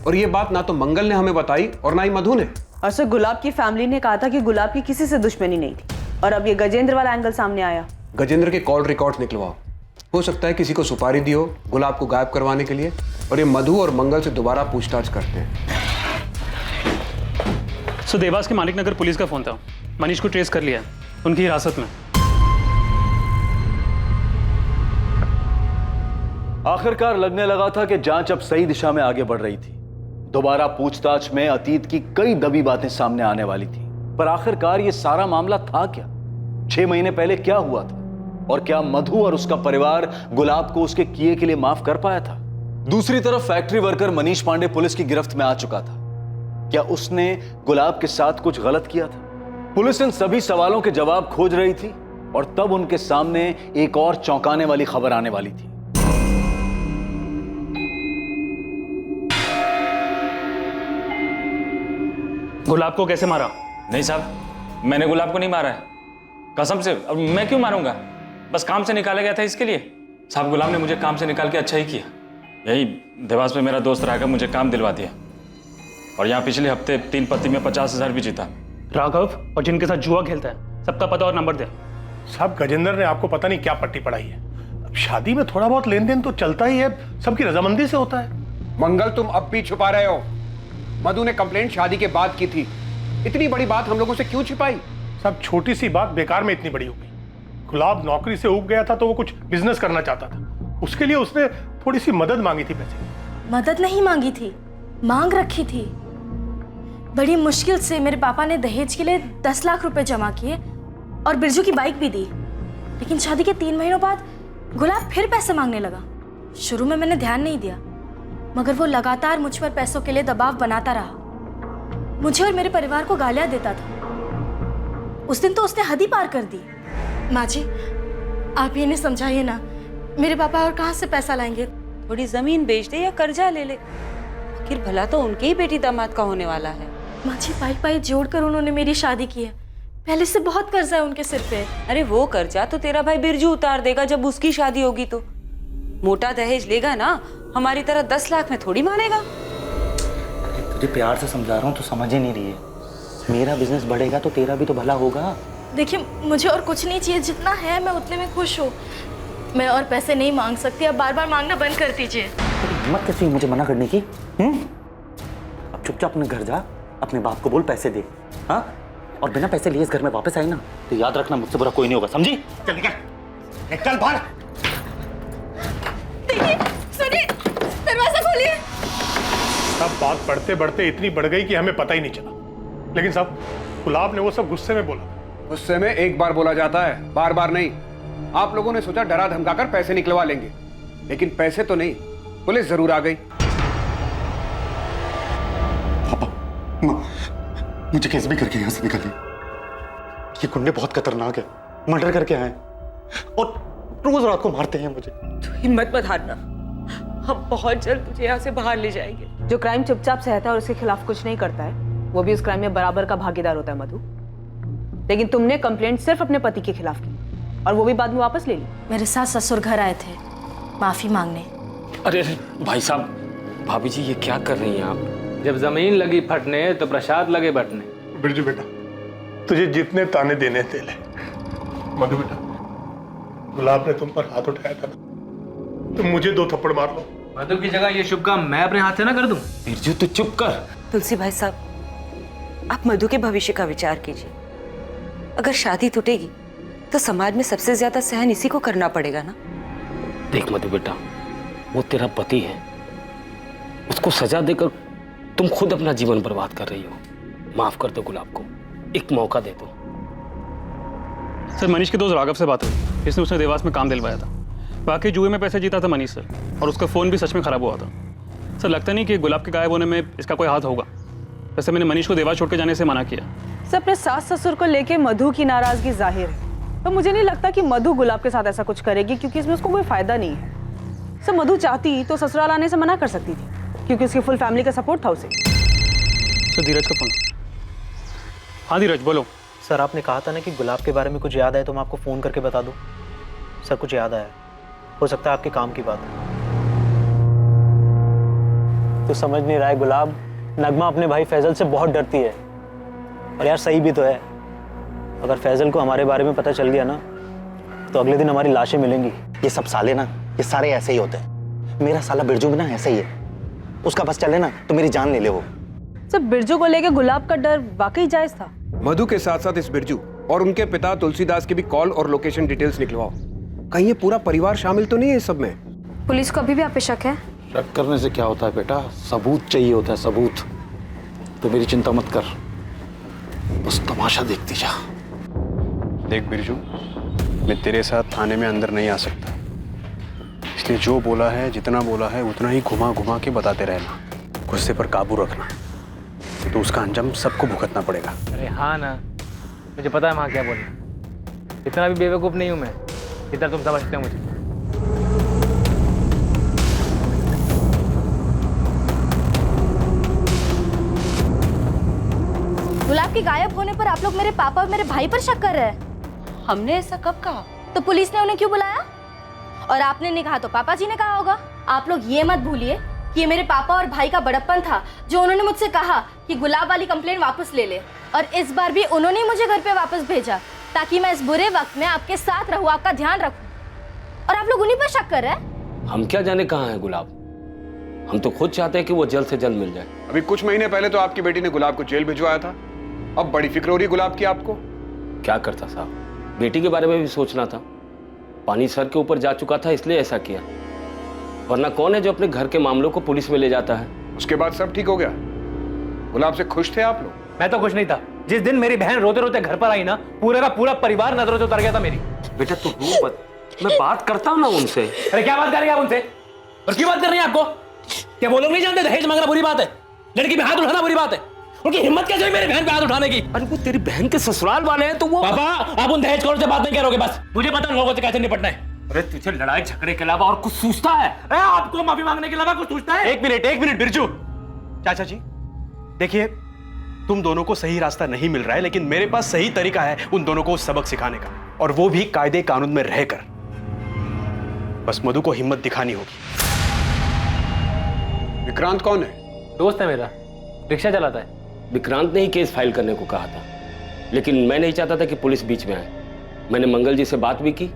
और ये बात ना तो मंगल ने हमें बताई और ना ही मधु ने। और सर गुलाब की फैमिली ने कहा था कि गुलाब की किसी से दुश्मनी नहीं थी, और अब ये गजेंद्र वाला एंगल सामने आया। गजेंद्र के कॉल रिकॉर्ड्स निकलवाओ, हो सकता है किसी को सुपारी दी हो गुलाब को गायब करवाने के लिए, और ये मधु और मंगल से दोबारा पूछताछ करते हैं। सो देवास के मालिक नगर पुलिस का फोन था, मनीष को ट्रेस कर लिया, उनकी हिरासत में। आखिरकार लगने लगा था कि जांच अब सही दिशा में आगे बढ़ रही थी। दोबारा पूछताछ में अतीत की कई दबी बातें सामने आने वाली थी, पर आखिरकार ये सारा मामला था क्या? 6 महीने पहले क्या हुआ था? और क्या मधु और उसका परिवार गुलाब को उसके किए के लिए माफ कर पाया था? दूसरी तरफ factory worker Manish Pandey police की गिरफ्त में आ चुका था। क्या उसने गुलाब के साथ कुछ गलत किया था? पुलिस इन सभी सवालों के जवाब खोज रही थी, और तब उनके सामने एक और चौंकाने वाली खबर आने वाली थी। गुलाब को कैसे मारा? नहीं साहब, मैंने गुलाब को नहीं मारा है, कसम से। अब मैं क्यों मारूंगा? बस काम से निकाला गया था इसके लिए। साहब गुलाब ने मुझे काम से निकाल के अच्छा ही किया। यही देवास में मेरा दोस्त राघव मुझे काम दिलवा दिया, और यहाँ पिछले हफ्ते 3 पत्ती में 50,000 भी जीता। राघव और जिनके साथ जुआ खेलता है, सबका पता और नंबर दे। साहब गजेंद्र ने आपको पता नहीं क्या पट्टी पढ़ाई है। अब शादी में थोड़ा बहुत लेन देन तो चलता ही है, सबकी रजामंदी से होता है। मंगल तुम अब भी छुपा रहे हो। मधु ने कंप्लेंट शादी के बाद की थी, इतनी बड़ी बात हम लोगों से क्यों छिपाई? सब छोटी सी बात बेकार में इतनी बड़ी हो गई। गुलाब नौकरी से उब गया था तो वो कुछ बिजनेस करना चाहता था, उसके लिए उसने थोड़ी सी मदद मांगी थी। पैसे मदद नहीं मांगी थी, मांग रखी थी। बड़ी मुश्किल से मेरे पापा ने दहेज के लिए 10 लाख रुपए जमा किए और बिरजू की बाइक भी दी। लेकिन शादी के 3 महीनों बाद गुलाब फिर पैसे मांगने लगा। शुरू में मैंने ध्यान नहीं दिया, मगर वो लगातार मुझ पर पैसों के लिए दबाव बनाता रहा। मुझे और मेरे परिवार को गालियां देता था। उस दिन तो उसने हद ही पार कर दी। माँ जी, आप ये नहीं समझाइए ना, मेरे पापा और कहाँ से पैसा लाएंगे? थोड़ी जमीन बेच दे या कर्जा ले ले, आखिर भला तो उनके ही बेटी दामाद का होने वाला है। माँ जी, पाई पाई जोड़कर उन्होंने मेरी शादी की है। पहले से बहुत कर्जा है उनके सिर पे। अरे वो कर्जा तो तेरा भाई बिरजू उतार देगा जब उसकी शादी होगी तो। मोटा दहेज लेगा ना, हमारी तरह 10 लाख में थोड़ी मानेगा। तुझे प्यार से समझा रहा हूँ, तो समझ ही नहीं रही है। मेरा बिजनेस बढ़ेगा तो तेरा भी तो भला होगा। देखिए, मुझे और कुछ नहीं चाहिए, जितना है मैं उतने में खुश हूँ। मैं और पैसे नहीं मांग सकती, अब बार बार मांगना बंद कर दीजिए। हिम्मत कैसी हुई मुझे मना करने की? अब चुपचाप अपने घर जा, अपने बाप को बोल पैसे दे। हाँ, और बिना पैसे लिए इस घर में वापस आई ना तो याद रखना मुझसे बुरा कोई नहीं होगा, समझी? चल निकल, चल बाहर। देखिए, सुनिए, दरवाजा खोलिए। सब बात बढ़ते बढ़ते इतनी बढ़ गई कि हमें पता ही नहीं चला। लेकिन साहब, गुलाब ने वो सब गुस्से में बोला। गुस्से में एक बार बोला जाता है, बार बार नहीं। आप लोगों ने सोचा डरा धमकाकर पैसे निकलवा लेंगे, लेकिन पैसे तो नहीं, पुलिस जरूर आ गई। पापा, माँ, मुझे कैसे भी करके यहाँ से निकालिए। ये गुंडे बहुत खतरनाक है, मर्डर करके आए और रोज रात को मारते हैं मुझे। तो हिम्मत मत हारना, हम बहुत जल्द तुझे यहाँ से बाहर ले जाएंगे। जो क्राइम चुपचाप सहता है और उसके खिलाफ कुछ नहीं करता है, वो भी उस क्राइम में बराबर का भागीदार होता है मधु। लेकिन तुमने कंप्लेंट सिर्फ अपने पति के खिलाफ की, और वो भी बाद में वापस ले ली। मेरे साथ ससुर घर आए थे माफी मांगने। अरे भाई साहब, भाभी जी ये क्या कर रही हैं आप? जब जमीन लगी फटने तो प्रसाद लगे बटने। बिरजू बेटा, तुझे जितने ताने देने दे ले। मधु बेटा, गुलाब ने तुम पर हाथ उठाया था ना, तुम मुझे 2 थप्पड़ मार लो। मधु की जगह ये शुभ काम मैं अपने हाथ से ना कर दूं? बिरजू तू चुप कर। तुलसी भाई साहब, आप मधु के भविष्य का विचार कीजिए। अगर शादी टूटेगी तो समाज में सबसे ज्यादा सहन इसी को करना पड़ेगा ना। देख मधु बेटा, वो तेरा पति है, उसको सजा देकर तुम खुद अपना जीवन बर्बाद कर रही हो। माफ कर दो गुलाब को, एक मौका दे दो। सर, मनीष के दोस्त राघव से बात हुई, इसने उसने देवास में काम दिलवाया था। बाकी जुए में पैसे जीता था मनीष सर, और उसका फ़ोन भी सच में ख़राब हुआ था। सर, लगता नहीं कि गुलाब के गायब होने में इसका कोई हाथ होगा। वैसे मैंने मनीष को देवास छोड़ के जाने से मना किया, सर अपने सास ससुर को लेके मधु की नाराजगी जाहिर है, तो मुझे नहीं लगता कि मधु गुलाब के साथ ऐसा कुछ करेगी, क्योंकि इसमें उसको कोई फायदा नहीं है। सर मधु चाहती तो ससुराल आने से मना कर सकती थी, क्योंकि उसकी फुल फैमिली का सपोर्ट था उसे। सर धीरज का फोन। हाँ धीरज बोलो। सर आपने कहा था ना कि गुलाब के बारे में कुछ याद आए तो मैं आपको फ़ोन करके बता दूं। सर कुछ याद आया, हो सकता है आपके काम की बात है। तो समझ नहीं रहा है गुलाब, नगमा अपने भाई फैजल से बहुत डरती है। और यार सही भी तो है, अगर फैजल को हमारे बारे में पता चल गया ना तो अगले दिन हमारी लाशें मिलेंगी। ये सब साले ना, ये सारे ऐसे ही होते हैं। मेरा साला बिरजू भी ना ऐसा ही है, उसका बस चले ना तो मेरी जान ले ले वो। सर बिरजू को लेके गुलाब का डर वाकई जायज था। मधु के साथ साथ इस बिरजू और उनके पिता तुलसीदास की भी कॉल और लोकेशन डिटेल्स निकलवाओ। कहीं ये पूरा परिवार शामिल तो नहीं है इस सब में? पुलिस को अभी भी आप पे शक है? शक करने से क्या होता है बेटा, सबूत चाहिए होता है, सबूत। तो मेरी चिंता मत कर, बस तमाशा देखती जा। देख बिरजू, मैं तेरे साथ थाने में अंदर नहीं आ सकता, इसलिए जो बोला है, जितना बोला है उतना ही घुमा घुमा के बताते रहना। गुस्से पर काबू रखना, तो उसका अंजाम सबको भुगतना पड़ेगा। अरे हाँ ना, मुझे पता है वहाँ क्या बोलना। इतना भी बेवकूफ़ नहीं हूँ मैं, इतना तुम समझते हो मुझे। गुलाब के गायब होने पर आप लोग मेरे पापा और मेरे भाई पर शक कर रहे हैं। हमने ऐसा कब कहा? तो पुलिस ने उन्हें क्यों बुलाया? और आपने नहीं कहा तो पापा जी ने कहा होगा। आप लोग ये मत भूलिए कि ये मेरे पापा और भाई का बड़प्पन था जो उन्होंने मुझसे कहा कि गुलाब वाली कंप्लेंट वापस ले ले, और इस बार भी उन्होंने ही मुझे घर पे वापस भेजा ताकि मैं इस बुरे वक्त में आपके साथ रहूं, आपका ध्यान रखूं। और आप लोग उन्हीं पर शक कर रहे हैं। हम क्या जाने कहाँ है गुलाब, हम तो खुद चाहते हैं कि वो जल्द से जल्द मिल जाए। अभी कुछ महीने पहले तो आपकी बेटी ने गुलाब को जेल भिजवाया था, अब बड़ी फिक्र हो रही गुलाब की आपको। क्या करता साहब, बेटी के बारे में भी सोचना था। पानी सर के ऊपर जा चुका था इसलिए ऐसा किया, वरना कौन है जो अपने घर के मामलों को पुलिस में ले जाता है। उसके बाद सब ठीक हो गया? गुलाब से खुश थे आप लोग? मैं तो खुश नहीं था। जिस दिन मेरी बहन रोते रोते घर पर आई ना, पूरे का पूरा परिवार नजरों से उतर गया था मेरी। बेटा तू रो मत, मैं बात करता हूँ ना उनसे। अरे क्या बात करेंगे आप उनसे, और क्यों बात कर रही हैं आपको? क्या वो लोग नहीं जानते दहेज मांगना बुरी बात है, लड़की पे हाथ उठाना बुरी बात है? उनकी हिम्मत कैसे हुई मेरी बहन पे हाथ उठाने की? अरे वो तेरी बहन के ससुराल वाले हैं तो वो। पापा आप उन दहेज खोर से बात नहीं करोगे, बस मुझे पता लोगों से कैसे निपटना है। अरे तुझे लड़ाई झगड़े के अलावा और कुछ सूझता है? अरे आपको माफी मांगने के अलावा कुछ सूझता है? एक मिनट बिरजू। चाचा जी देखिए, तुम दोनों को सही रास्ता नहीं मिल रहा है, लेकिन मेरे पास सही तरीका है उन दोनों को सबक सिखाने का, और वो भी कायदे कानून में रहकर। बस मधु को हिम्मत दिखानी होगी। विक्रांत कौन है? दोस्त है मेरा, रिक्शा चलाता है। विक्रांत ने ही केस फाइल करने को कहा था, लेकिन मैं नहीं चाहता था कि पुलिस बीच में आए। मैंने मंगल जी से बात भी की,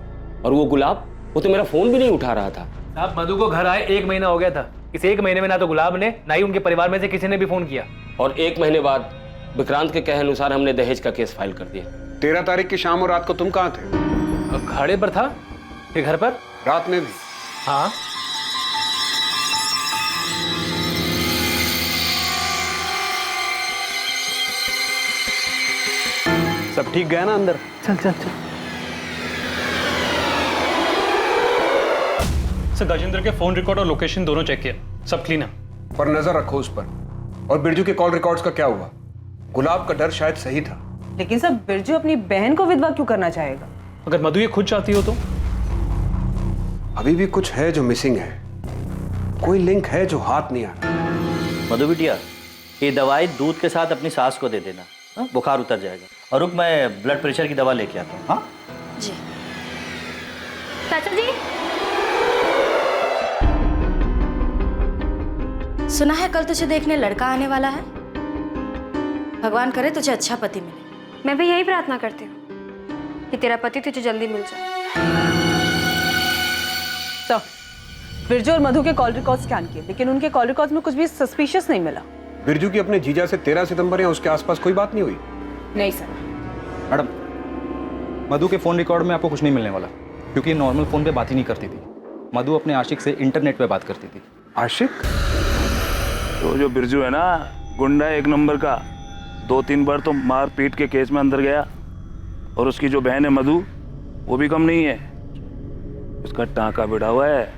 और वो गुलाब, वो तो मेरा फोन भी नहीं उठा रहा था। आप मधु को घर आए 1 महीना हो गया था। इस 1 महीने में ना तो गुलाब ने, ना ही उनके परिवार में से किसी ने भी फोन किया। और 1 महीने बाद विक्रांत के कहे अनुसार हमने दहेज का केस फाइल कर दिया। 13 तारीख की शाम और रात को तुम कहाँ थे? घाड़े पर था, फिर घर पर। रात में भी? हाँ। सब ठीक गया ना अंदर? चल चल चल। सर गजेंद्र के फोन रिकॉर्ड और लोकेशन दोनों चेक किया, सब क्लीन है। पर नजर रखो उस पर। और बिरजू के कॉल रिकॉर्ड्स का क्या हुआ? गुलाब का डर शायद सही था। लेकिन सब बिरजू अपनी बहन को विधवा क्यों करना चाहेगा? अगर मधु ये खुद चाहती हो तो? अभी भी कुछ है जो मिसिंग है, कोई लिंक है जो हाथ नहीं आ रहा। मधु बिटिया, ये दवाई दूध के साथ अपनी सास को दे देना, हाँ? बुखार उतर जाएगा। और रुक, मैं ब्लड प्रेशर की दवा लेके आता हूँ। हाँ जी। चाचा जी, सुना है कल तुझे देखने लड़का आने वाला है। भगवान करे तुझे अच्छा पति मिले। मैं भी यही प्रार्थना करती हूँ कि तेरा पति तुझे जल्दी मिल जाए। तो बिरजू और मधु के कॉल रिकॉर्ड स्कैन किए, लेकिन उनके कॉल रिकॉर्ड में कुछ भी सस्पिशियस नहीं मिला। बिरजू की अपने जीजा से 13 सितंबर या उसके आसपास कोई बात नहीं हुई? नहीं सर। मैडम, मधु के फोन रिकॉर्ड में आपको कुछ नहीं मिलने वाला, क्योंकि नॉर्मल फोन पे बात ही नहीं करती थी। मधु अपने आशिक से इंटरनेट पे बात करती थी। आशिक? तो जो बिरजू है ना, गुंडा 1 नंबर का, 2-3 बार तो मार पीट के केस में अंदर गया। और उसकी जो बहन है मधु, वो भी कम नहीं है। उसका टांका बिड़ा हुआ है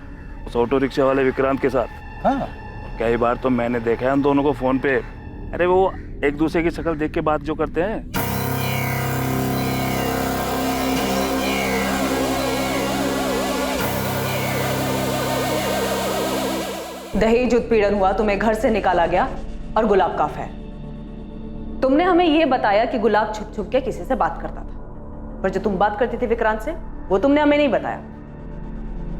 उस ऑटो रिक्शा वाले विक्रांत के साथ। हाँ। कई बार तो मैंने देखा है उन दोनों को फोन पे। अरे वो एक दूसरे की शक्ल देख के बात जो करते हैं। दहेज उत्पीड़न हुआ, तुम्हें घर से निकाला गया और गुलाब का अफेयर। तुमने हमें यह बताया कि गुलाब छुप छुप के किसी से बात करता था, पर जो तुम बात करती थी विक्रांत से वो तुमने हमें नहीं बताया।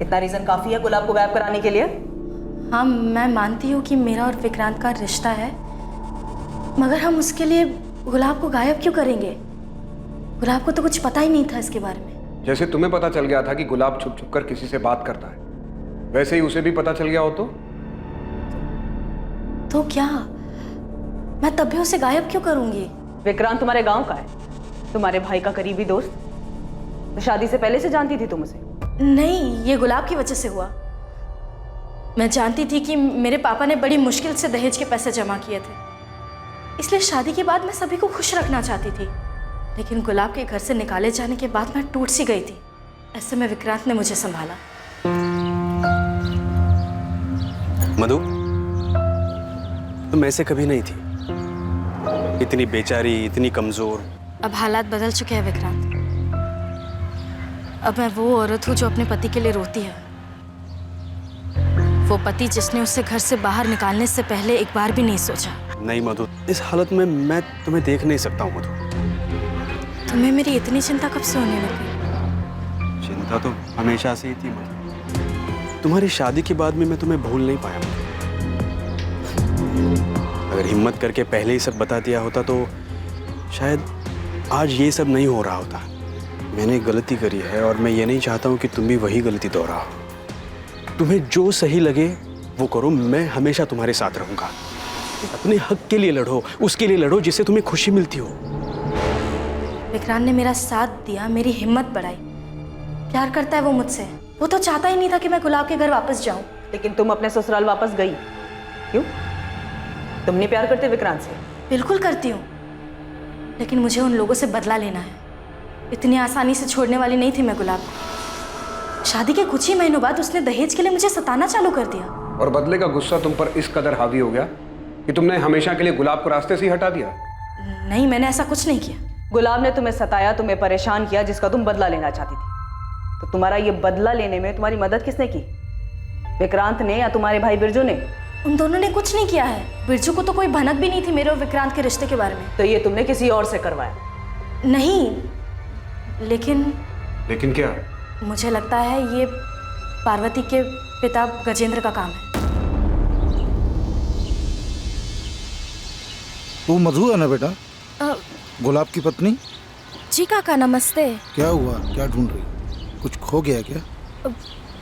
इतना रीजन काफी है गुलाब को गायब कराने के लिए? हाँ, मैं मानती हूँ कि मेरा और विक्रांत का रिश्ता है, मगर हम उसके लिए गुलाब को गायब क्यों करेंगे? गुलाब को तो कुछ पता ही नहीं था इसके बारे में। जैसे तुम्हें पता चल गया था कि गुलाब छुप छुप कर किसी से बात करता है, वैसे ही उसे भी पता चल गया हो तो क्या मैं तब भी उसे गायब क्यों करूंगी? विक्रांत तुम्हारे गांव का है, तुम्हारे भाई का करीबी दोस्त। तो शादी से पहले से जानती थी तुम उसे? नहीं, ये गुलाब की वजह से हुआ। मैं जानती थी कि मेरे पापा ने बड़ी मुश्किल से दहेज के पैसे जमा किए थे, इसलिए शादी के बाद मैं सभी को खुश रखना चाहती थी। लेकिन गुलाब के घर से निकाले जाने के बाद मैं टूट सी गई थी। ऐसे में विक्रांत ने मुझे संभाला। मधु, तुम ऐसे कभी नहीं थी, इतनी बेचारी, इतनी कमजोर। अब हालात बदल चुके हैं विक्रांत। अब मैं वो औरत हूँ जो अपने पति के लिए रोती है, वो पति जिसने उसे घर से बाहर निकालने से पहले एक बार भी नहीं सोचा। नहीं मधु, इस हालत में मैं तुम्हें देख नहीं सकता हूँ मधु। तुम्हें मेरी इतनी चिंता कब से होने लगी? चिंता तो हमेशा से ही थी मधु। तुम्हारी शादी के बाद में मैं तुम्हें भूल नहीं पाया मधु। अगर हिम्मत करके पहले ही सब बता दिया होता तो शायद आज ये सब नहीं हो रहा होता। मैंने गलती करी है और मैं ये नहीं चाहता हूँ कि तुम भी वही गलती दोहराओ। तुम्हें जो सही लगे वो करो, मैं हमेशा तुम्हारे साथ रहूंगा। अपने हक के लिए लड़ो, उसके लिए लड़ो जिससे तुम्हें खुशी मिलती हो। विक्रांत ने मेरा साथ दिया, मेरी हिम्मत बढ़ाई। प्यार करता है वो मुझसे। वो तो चाहता ही नहीं था कि मैं गुलाब के घर वापस जाऊं। लेकिन तुम अपने ससुराल वापस गई क्यों? तुम नहीं प्यार करते विक्रांत से? बिल्कुल करती हूँ, लेकिन मुझे उन लोगों से बदला लेना है। इतनी आसानी से छोड़ने वाली नहीं थी मैं गुलाब को। शादी के कुछ ही महीनों बाद उसने दहेज के लिए मुझे सताना चालू कर दिया। और बदले का गुस्सा तुम पर इस कदर हावी हो गया कि तुमने हमेशा के लिए गुलाब को रास्ते से ही हटा दिया? नहीं, मैंने ऐसा कुछ नहीं किया। गुलाब ने तुम्हें सताया, तुम्हें परेशान किया, जिसका तुम बदला लेना चाहती थी। तो तुम्हारा ये बदला लेने में तुम्हारी मदद किसने की? विक्रांत ने या तुम्हारे भाई बिरजू ने? उन दोनों ने कुछ नहीं किया है। बिरजू को तो कोई भनक भी नहीं थी मेरे और विक्रांत के रिश्ते के बारे में। तो ये तुमने किसी और से करवाया? नहीं, लेकिन क्या? मुझे लगता है ये पार्वती के पिता गजेंद्र का काम है। तू मधु है ना बेटा? गुलाब की पत्नी? जी काका, नमस्ते। क्या हुआ, क्या ढूंढ रही? कुछ खो गया क्या?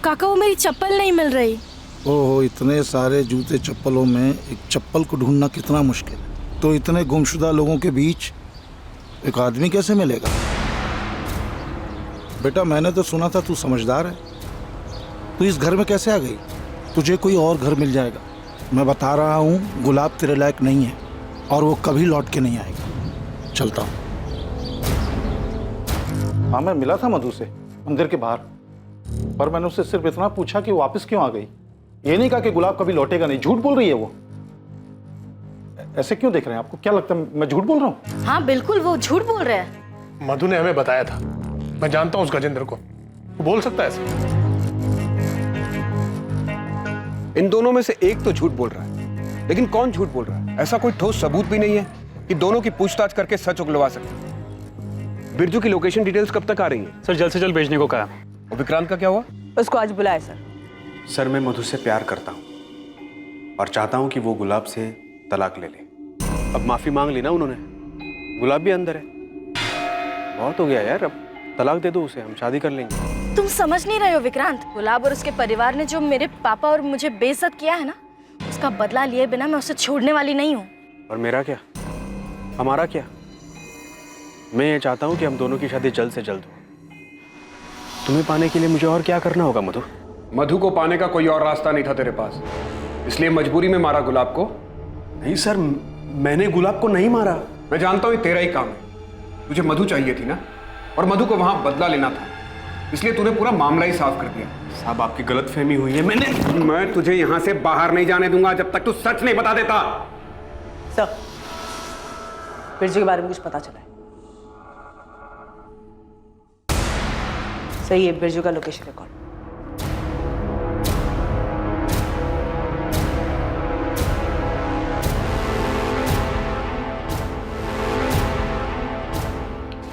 काका, वो मेरी चप्पल नहीं मिल रही। ओहो, इतने सारे जूते चप्पलों में एक चप्पल को ढूंढना कितना मुश्किल है। तो इतने गुमशुदा लोगों के बीच एक आदमी कैसे मिलेगा? बेटा, मैंने तो सुना था तू समझदार है। तू इस घर में कैसे आ गई? तुझे कोई और घर मिल जाएगा। मैं बता रहा हूँ, गुलाब तेरे लायक नहीं है और वो कभी लौट के नहीं आएगा। चलता हूँ। हाँ, मैं मिला था मधु से मंदिर के बाहर, पर मैंने उससे सिर्फ इतना पूछा कि वो वापस क्यों आ गई। ये नहीं कहा कि गुलाब कभी लौटेगा नहीं। झूठ बोल रही है वो। ऐसे क्यों देख रहे हैं? आपको क्या लगता है मैं झूठ बोल रहा हूँ? हाँ बिल्कुल, वो झूठ बोल रहे हैं। मधु ने हमें बताया था। मैं जानता हूँ उस गजेंद्र को, वो बोल सकता है ऐसे। इन दोनों में से एक तो झूठ बोल रहा है, लेकिन कौन झूठ बोल रहा है? ऐसा कोई ठोस सबूत भी नहीं है कि दोनों की पूछताछ करके सच उगलवा सकते। बिरजू की लोकेशन डिटेल्स कब तक आ रही हैं? सर, जल्द से जल्द भेजने को कहा। और विक्रांत का क्या हुआ? उसको आज बुलाए सर। सर, मैं मधु से प्यार करता हूँ और चाहता हूँ कि वो गुलाब से तलाक ले ले। अब माफी मांग ली ना उन्होंने, गुलाब भी अंदर है। बहुत हो गया यार, अब तलाक दे दो उसे, हम शादी कर लेंगे। तुम समझ नहीं रहे हो विक्रांत। गुलाब और उसके परिवार ने जो मेरे पापा और मुझे बेइज्जत किया है ना, उसका बदला लिए बिना मैं उसे छोड़ने वाली नहीं हूँ। और मेरा क्या, हमारा क्या? मैं ये चाहता हूँ कि हम दोनों की शादी जल्द से जल्द हो। तुम्हें पाने के लिए मुझे और क्या करना होगा मधु? मधु को पाने का कोई और रास्ता नहीं था तेरे पास, इसलिए मजबूरी में मारा गुलाब को। नहीं सर, मैंने गुलाब को नहीं मारा। मैं जानता हूँ ये तेरा ही काम है। तुझे मधु चाहिए थी ना, और मधु को वहां बदला लेना था, इसलिए तूने पूरा मामला ही साफ कर दिया। साहब, आपकी गलतफहमी हुई है। मैं तुझे यहां से बाहर नहीं जाने दूंगा जब तक तू सच नहीं बता देता। सर, बिरजू के बारे में कुछ पता चला है? सही है, बिरजू का लोकेशन रिकॉर्ड।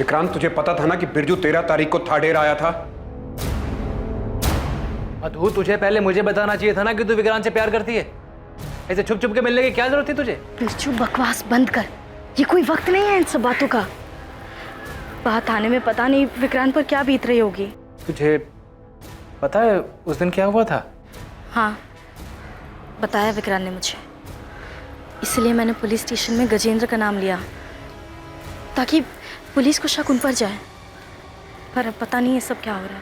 विक्रांत, तुझे पता था ना कि बिरजू 13 तारीख को थाडेर आया था? मधु, तुझे पहले मुझे बताना चाहिए था ना कि तू विक्रांत से प्यार करती है। ऐसे छुप छुप के मिलने की क्या जरूरत थी तुझे? बिरजू, बकवास बंद कर। ये कोई वक्त नहीं है इन सब बातों का। बात आने में पता नहीं विक्रांत पर क्या बीत रही होगी। तुझे पता है उस दिन क्या हुआ था? हाँ, बताया विक्रांत ने मुझे। इसलिए मैंने पुलिस स्टेशन में गजेंद्र का नाम लिया ताकि पुलिस को शक उन पर जाए। पर अब पता नहीं ये सब क्या हो रहा है।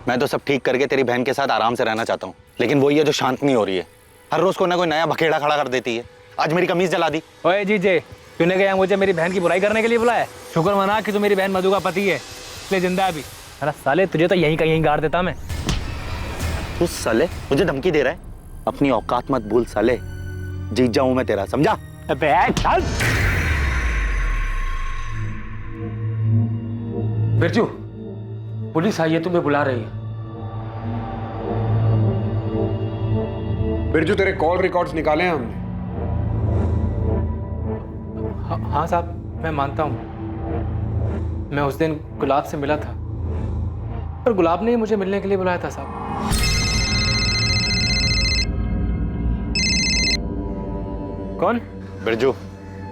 मैं तो सब ठीक करके तेरी बहन के साथ आराम से रहना चाहता हूँ, लेकिन वो ये जो शांत नहीं हो रही है, हर रोज कोई ना कोई नया बखेड़ा खड़ा कर देती है। आज मेरी कमीज जला दी। ओए जीजे, तूने क्या मुझे मेरी बहन की बुराई करने के लिए बुलाया? शुक्र मना कि तू मेरी बहन मधु का पति है, इसलिए जिंदा है अभी। अरे साले, तुझे तो यहीं का यहीं गाड़ देता मैं। तू साले मुझे धमकी दे रहा है? अपनी औकात मत भूल साले, जीत जाऊं मैं तेरा, समझा? अबे चल। बिरजू, पुलिस आई है, तुम्हें बुला रही है। बिरजू, तेरे कॉल रिकॉर्ड्स निकाले हैं हमने। हाँ साहब, मैं मानता हूँ मैं उस दिन गुलाब से मिला था, पर गुलाब ने ही मुझे मिलने के लिए बुलाया था साहब। कौन? बिरजू,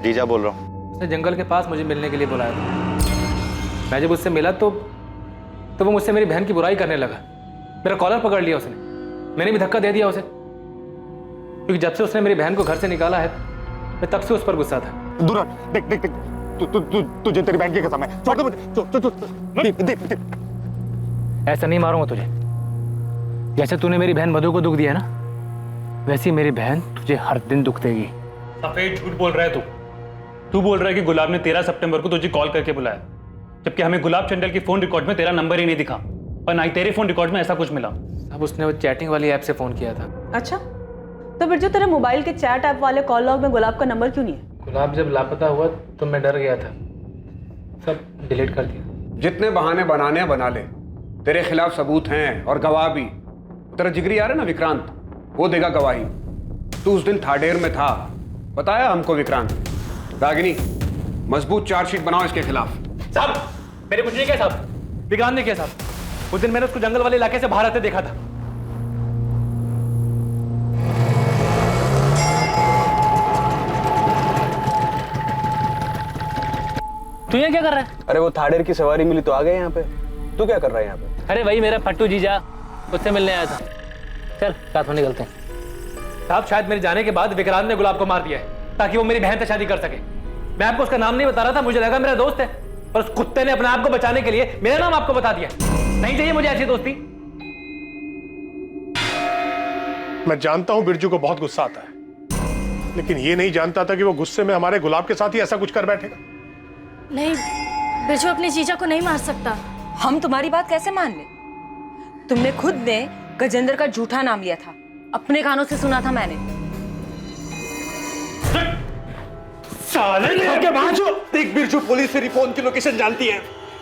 जीजा बोल रहा हूँ। उसने जंगल के पास मुझे मिलने के लिए बुलाया था। मैं जब उससे मिला तो वो मुझसे मेरी बहन की बुराई करने लगा। मेरा कॉलर पकड़ लिया उसने, मैंने भी धक्का दे दिया उसे, क्योंकि जब से उसने मेरी बहन को घर से निकाला है मैं तब से उस पर गुस्सा था। दूर देख देख देख, तुझे तेरी बहन की कसम है, छोड़ दे मुझे। ऐसा नहीं मारूंगा तुझे। जैसे तूने मेरी बहन मधु को दुख दिया ना, वैसे ही मेरी बहन तुझे हर दिन दुख देगी। सफेद झूठ बोल रहा है तू बोल रहा है कि गुलाब ने 13 सितंबर को तुझे कॉल करके बुलाया, जबकि हमें गुलाब चंडल की फोन रिकॉर्ड में तेरा नंबर ही नहीं दिखा और ना ही तेरे फोन रिकॉर्ड में ऐसा कुछ मिला। अब उसने वो चैटिंग वाली ऐप से फोन किया था। अच्छा, तो बिरजू तेरे मोबाइल के चैट ऐप वाले कॉल लॉग में गुलाब का नंबर क्यों नहीं है? गुलाब जब लापता हुआ तो मैं डर गया था, सब डिलीट कर दिया। जितने बहाने बनाने हैं बना ले, तेरे खिलाफ सबूत हैं और गवाह भी। तेरा जिगरी आ रहा है ना विक्रांत, वो देगा गवाही। तू उस दिन थाडेर में था, बताया हमको विक्रांत। रागिनी, मजबूत चार्जशीट बनाओ इसके खिलाफ। साहब, मेरे कुछ नहीं किया साहब, विक्रांत ने किया साहब। उस दिन मैंने उसको जंगल वाले इलाके से बाहर आते देखा था। तू ये क्या कर रहा है? अरे वो थाडेर की सवारी मिली तो आ गए यहाँ पे। तू क्या कर रहा है यहाँ पे? अरे वही मेरा फट्टू जीजा, उससे मिलने आया था। चल साथ में निकलते हैं। साहब, शायद मेरे जाने के बाद विक्रांत ने गुलाब को मार दिया है ताकि वो मेरी बहन से शादी कर सके। मैं आपको उसका नाम नहीं बता रहा था, मुझे लगा मेरा दोस्त है, और उस कुत्ते ने अपने आप को बचाने के लिए मेरा नाम आपको बता दिया। नहीं चाहिए मुझे ऐसी दोस्ती। मैं जानता हूं बिरजू को बहुत गुस्सा आता है, लेकिन ये नहीं जानता था कि वो गुस्से में हमारे गुलाब के साथ ही ऐसा कुछ कर बैठेगा। नहीं, बिरजू अपने जीजा को नहीं मार सकता। हम तुम्हारी बात कैसे मान ले? तुमने खुद ने गजेंद्र का झूठा नाम लिया था, अपने कानों से सुना था मैंने। साले के बाजू देख, बिरजू पुलिस तेरी फोन की लोकेशन जानती है।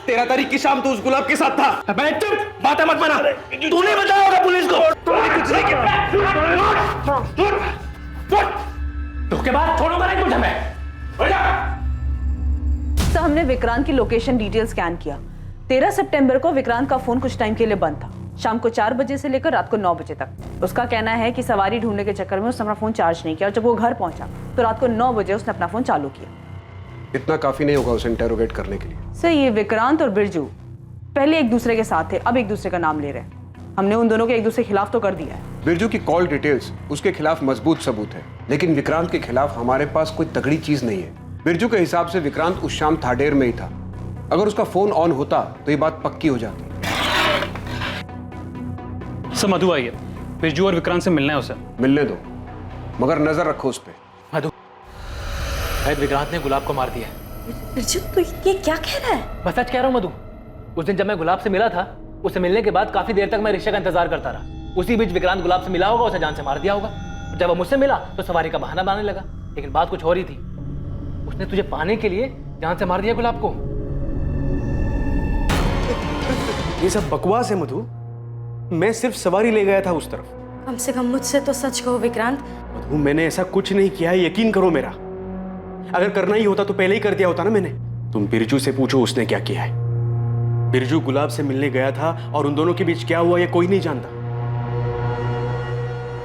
13 तारीख की शाम तो उस गुलाब के साथ था। बैठ चुप, बातें मत बना। तूने बताया होगा पुलिस को। कुछ नहीं किया। तो के बाद छोड़ूंगा नहीं तुझे मैं। सर, हमने विक्रांत की लोकेशन डिटेल स्कैन किया। 13 सितंबर को विक्रांत का फोन कुछ टाइम के लिए बंद था, शाम को 4 बजे से लेकर रात को 9 बजे तक। उसका कहना है कि सवारी ढूंढने के चक्कर में उसने अपना फोन चार्ज नहीं किया, और जब वो घर पहुंचा तो रात को 9 बजे उसने अपना फोन चालू किया। इतना काफी नहीं होगा उसे इंटेरोगेट करने के लिए। सर, ये विक्रांत और बिरजू पहले एक दूसरे के साथ थे, अब एक दूसरे का नाम ले रहे हैं। हमने उन दोनों के एक दूसरे के खिलाफ तो कर दिया है। बिरजू की कॉल डिटेल्स उसके खिलाफ मजबूत सबूत है, लेकिन विक्रांत के खिलाफ हमारे पास कोई तगड़ी चीज नहीं है। बिरजू के हिसाब से विक्रांत उस शाम थाडेर में ही था। अगर उसका फोन ऑन होता तो ये बात पक्की हो जाती। सर, मधु आई है, बिरजू और विक्रांत से मिलना है उसे। मिलने दो, मगर नजर रखो उस पे। मधु, शायद विक्रांत ने गुलाब को मार दिया है। बिरजू, तू ये क्या कह रहा है? बस सच कह रहा हूँ मधु। उस दिन जब मैं गुलाब से मिला था, उससे मिलने के बाद काफी देर तक मैं रिक्शा का इंतजार करता रहा। उसी बीच विक्रांत गुलाब से मिला होगा, उसे जान से मार दिया होगा। जब वो मुझसे मिला तो सवारी का बहाना बनाने लगा, लेकिन बात कुछ हो रही थी। उसने तुझे पाने के लिए जान से मार दिया गुलाब को। ये सब बकवास है मधु। मैं सिर्फ सवारी ले गया था उस तरफ। कम से कम मुझसे तो सच कहो विक्रांत। मधु, मैंने ऐसा कुछ नहीं किया है, यकीन करो मेरा। अगर करना ही होता तो पहले ही कर दिया होता ना मैंने। तुम बिरजू से पूछो उसने क्या किया है। बिरजू गुलाब से मिलने गया था और उन दोनों के बीच क्या हुआ ये कोई नहीं जानता।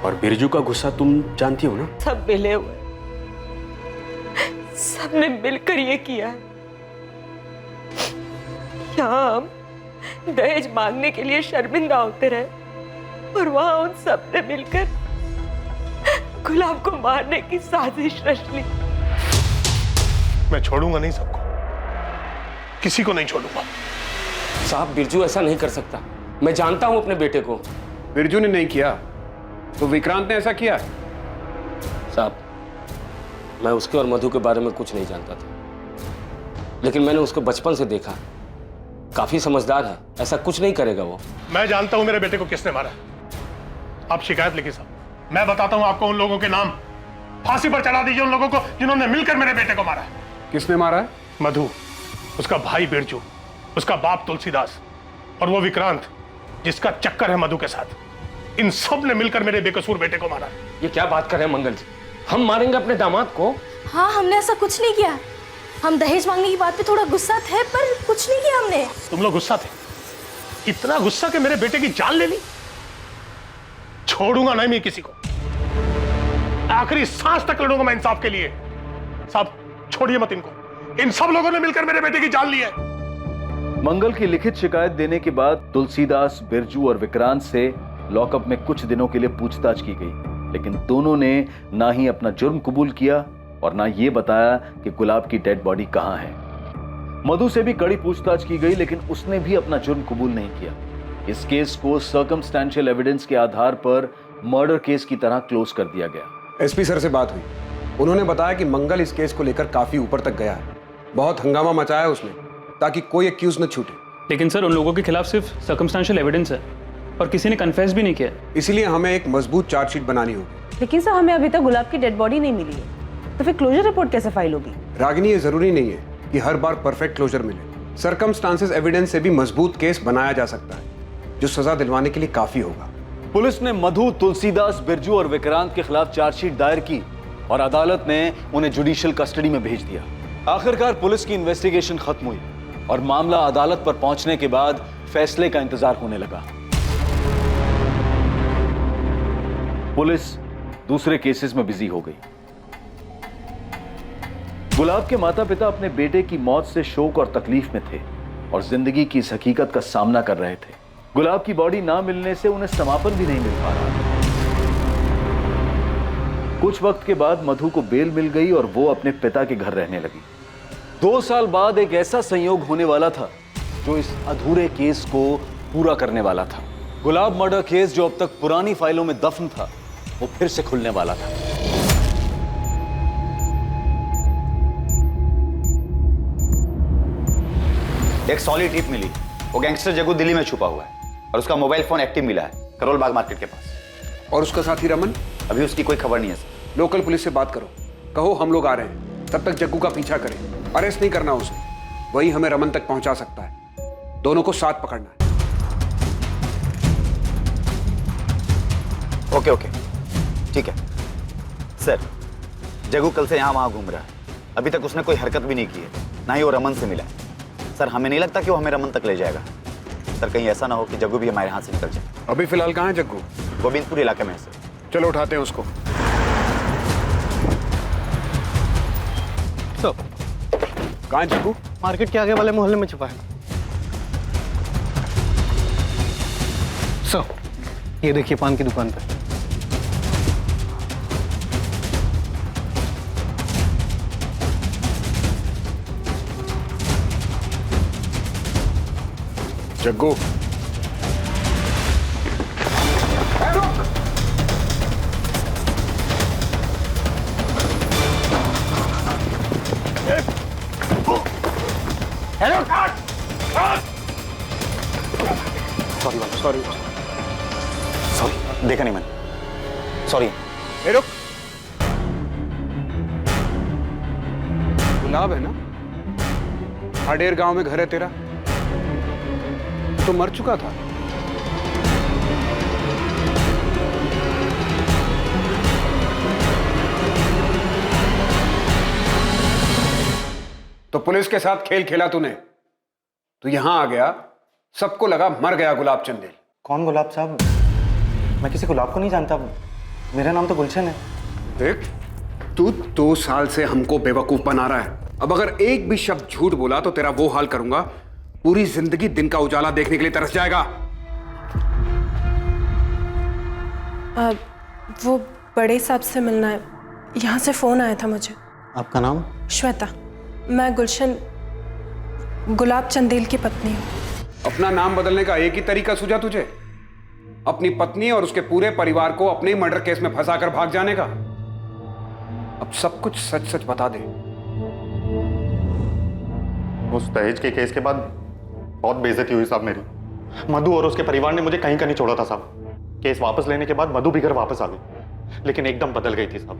और बिरजू का गुस्सा तुम जानती हो ना। सब मिले हुए, सबने मिलकर ये किया है। यहाँ हम दहेज मांगने के लिए शर्मिंदा होते रहे और वहां उन सब ने मिलकर गुलाब को मारने की साजिश रच ली। मैं छोड़ूंगा नहीं सबको, किसी को नहीं छोड़ूंगा। साहब बिरजू ऐसा नहीं कर सकता, मैं जानता हूं अपने बेटे को। बिरजू ने नहीं किया तो विक्रांत ने ऐसा किया। साहब मैं उसके और मधु के बारे में कुछ नहीं जानता था, लेकिन मैंने उसको बचपन से देखा, काफी समझदार है, ऐसा कुछ नहीं करेगा वो। मैं जानता हूं मेरे बेटे को किसने मारा। आप शिकायत लिखिए साहब, मैं बताता हूं आपको उन लोगों के नाम। फांसी पर चढ़ा दीजिए उन लोगों को जिन्होंने मिलकर मेरे बेटे को मारा है। किसने मारा है? मधु, उसका भाई बिरजू, उसका बाप तुलसीदास और वो विक्रांत जिसका चक्कर है मधु के साथ। इन सब ने मिलकर मेरे बेकसूर बेटे को मारा। ये क्या बात कर रहे हैं मंगल जी, हम मारेंगे अपने दामाद को? हाँ, हमने ऐसा कुछ नहीं किया। हम दहेज मांगने की बात पे थोड़ा गुस्सा थे, पर कुछ नहीं किया हमने। तुम लोग गुस्सा थे, इतना गुस्सा कि मेरे बेटे की जान ले ली। छोड़ूंगा नहीं मैं किसी को, आखिरी सांस तक लड़ूंगा मैं इंसाफ के लिए। साहब छोड़िए मत इनको, इन सब लोगों ने मिलकर मेरे बेटे की जान ली है। मंगल की लिखित शिकायत देने के बाद तुलसीदास, बिरजू और विक्रांत से लॉकअप में कुछ दिनों के लिए पूछताछ की गई, लेकिन दोनों ने ना ही अपना जुर्म कबूल किया और ना ये बताया कि गुलाब की डेड बॉडी कहां है। मधु से भी कड़ी पूछताछ की गई, लेकिन उसने भी अपना जुर्म कबूल नहीं किया। इस केस को सर्कमस्टेंशियल एविडेंस के आधार पर मर्डर केस की तरह क्लोज कर दिया गया। एसपी सर से बात हुई, उन्होंने बताया कि मंगल इस केस को लेकर काफी ऊपर तक गया है। बहुत हंगामा मचाया उसने ताकि कोई एक्यूज न छूटे। लेकिन सर उन लोगों के खिलाफ सिर्फ सर्कमस्टेंशियल एविडेंस है और किसी ने कन्फेस भी नहीं किया। इसलिए हमें एक मजबूत चार्जशीट बनानी होगी। लेकिन सर हमें अभी तक गुलाब की डेड बॉडी नहीं मिली है, तो फिर क्लोजर रिपोर्ट कैसे फाइल होगी? रागिनी, ये जरूरी नहीं है कि हर बार परफेक्ट क्लोजर मिले। सर्कमस्टांसेस एविडेंस से भी मजबूत केस बनाया जा सकता है जो सजा दिलवाने के लिए काफी होगा। पुलिस ने मधु, तुलसीदास, बिरजू और विक्रांत के खिलाफ चार्जशीट दायर की और अदालत ने उन्हें जुडिशियल कस्टडी में भेज दिया। आखिरकार पुलिस की इन्वेस्टिगेशन खत्म हुई और मामला अदालत पर पहुंचने के बाद फैसले का इंतजार होने लगा। पुलिस दूसरे केसेस में बिजी हो गई। गुलाब के माता पिता अपने बेटे की मौत से शोक और तकलीफ में थे और जिंदगी की इस हकीकत का सामना कर रहे थे। गुलाब की बॉडी ना मिलने से उन्हें समापन भी नहीं मिल पा रहा। कुछ वक्त के बाद मधु को बेल मिल गई और वो अपने पिता के घर रहने लगी। 2 साल बाद एक ऐसा संयोग होने वाला था जो इस अधूरे केस को पूरा करने वाला था। गुलाब मर्डर केस जो अब तक पुरानी फाइलों में दफन था, वो फिर से खुलने वाला था। एक सॉलिड टिप मिली, वो गैंगस्टर जग्गू दिल्ली में छुपा हुआ है और उसका मोबाइल फोन एक्टिव मिला है करोल बाग मार्केट के पास। और उसका साथी रमन? अभी उसकी कोई खबर नहीं है सर। लोकल पुलिस से बात करो, कहो हम लोग आ रहे हैं, तब तक जग्गू का पीछा करें। अरेस्ट नहीं करना उसे, वही हमें रमन तक पहुंचा सकता है। दोनों को साथ पकड़ना है। ओके ओके ठीक है सर। जग्गू कल से यहाँ वहाँ घूम रहा है, अभी तक उसने कोई हरकत भी नहीं की है, ना ही वो रमन से मिला है। सर हमें नहीं लगता कि वो हमें रमन तक ले जाएगा। सर कहीं ऐसा ना हो कि जग्गू भी हमारे हाथ से निकल जाए। अभी फिलहाल कहाँ है जग्गू? गोविंदपुर इलाके में है सर। चलो उठाते हैं उसको। कहाँ है जग्गू? मार्केट के आगे वाले मोहल्ले में छुपा है। ये देखिए पान की दुकान पे। जग्गू हेलो सॉरी देखा नहीं मैंने, सॉरी। रुक, गुलाब है ना? हाडेर गांव में घर है तेरा, तो मर चुका था। तो पुलिस के साथ खेल खेला तूने। तू यहां आ गया, सबको लगा मर गया गुलाब चंदेल। कौन गुलाब साहब? मैं किसी गुलाब को नहीं जानता, मेरा नाम तो गुलशन है। देख, तू 2 साल से हमको बेवकूफ बना रहा है। अब अगर एक भी शब्द झूठ बोला तो तेरा वो हाल करूंगा, पूरी जिंदगी दिन का उजाला देखने के लिए तरस जाएगा। वो बड़े साहब से मिलना है, यहाँ से फोन आया था मुझे। आपका नाम? श्वेता। मैं गुलशन गुलाब चंदेल की पत्नी हूँ। अपना नाम बदलने का एक ही तरीका सूझा तुझे? अपनी पत्नी और उसके पूरे परिवार को अपने ही मर्डर केस में फंसाकर भाग जाने का। अब सब कुछ सच सच बता दे। उस दहेज के केस के बाद बहुत बेइज्जती हुई साहब मेरी। मधु और उसके परिवार ने मुझे कहीं का नहीं छोड़ा था साहब। केस वापस लेने के बाद मधु भी घर वापस आ गई, लेकिन एकदम बदल गई थी साहब।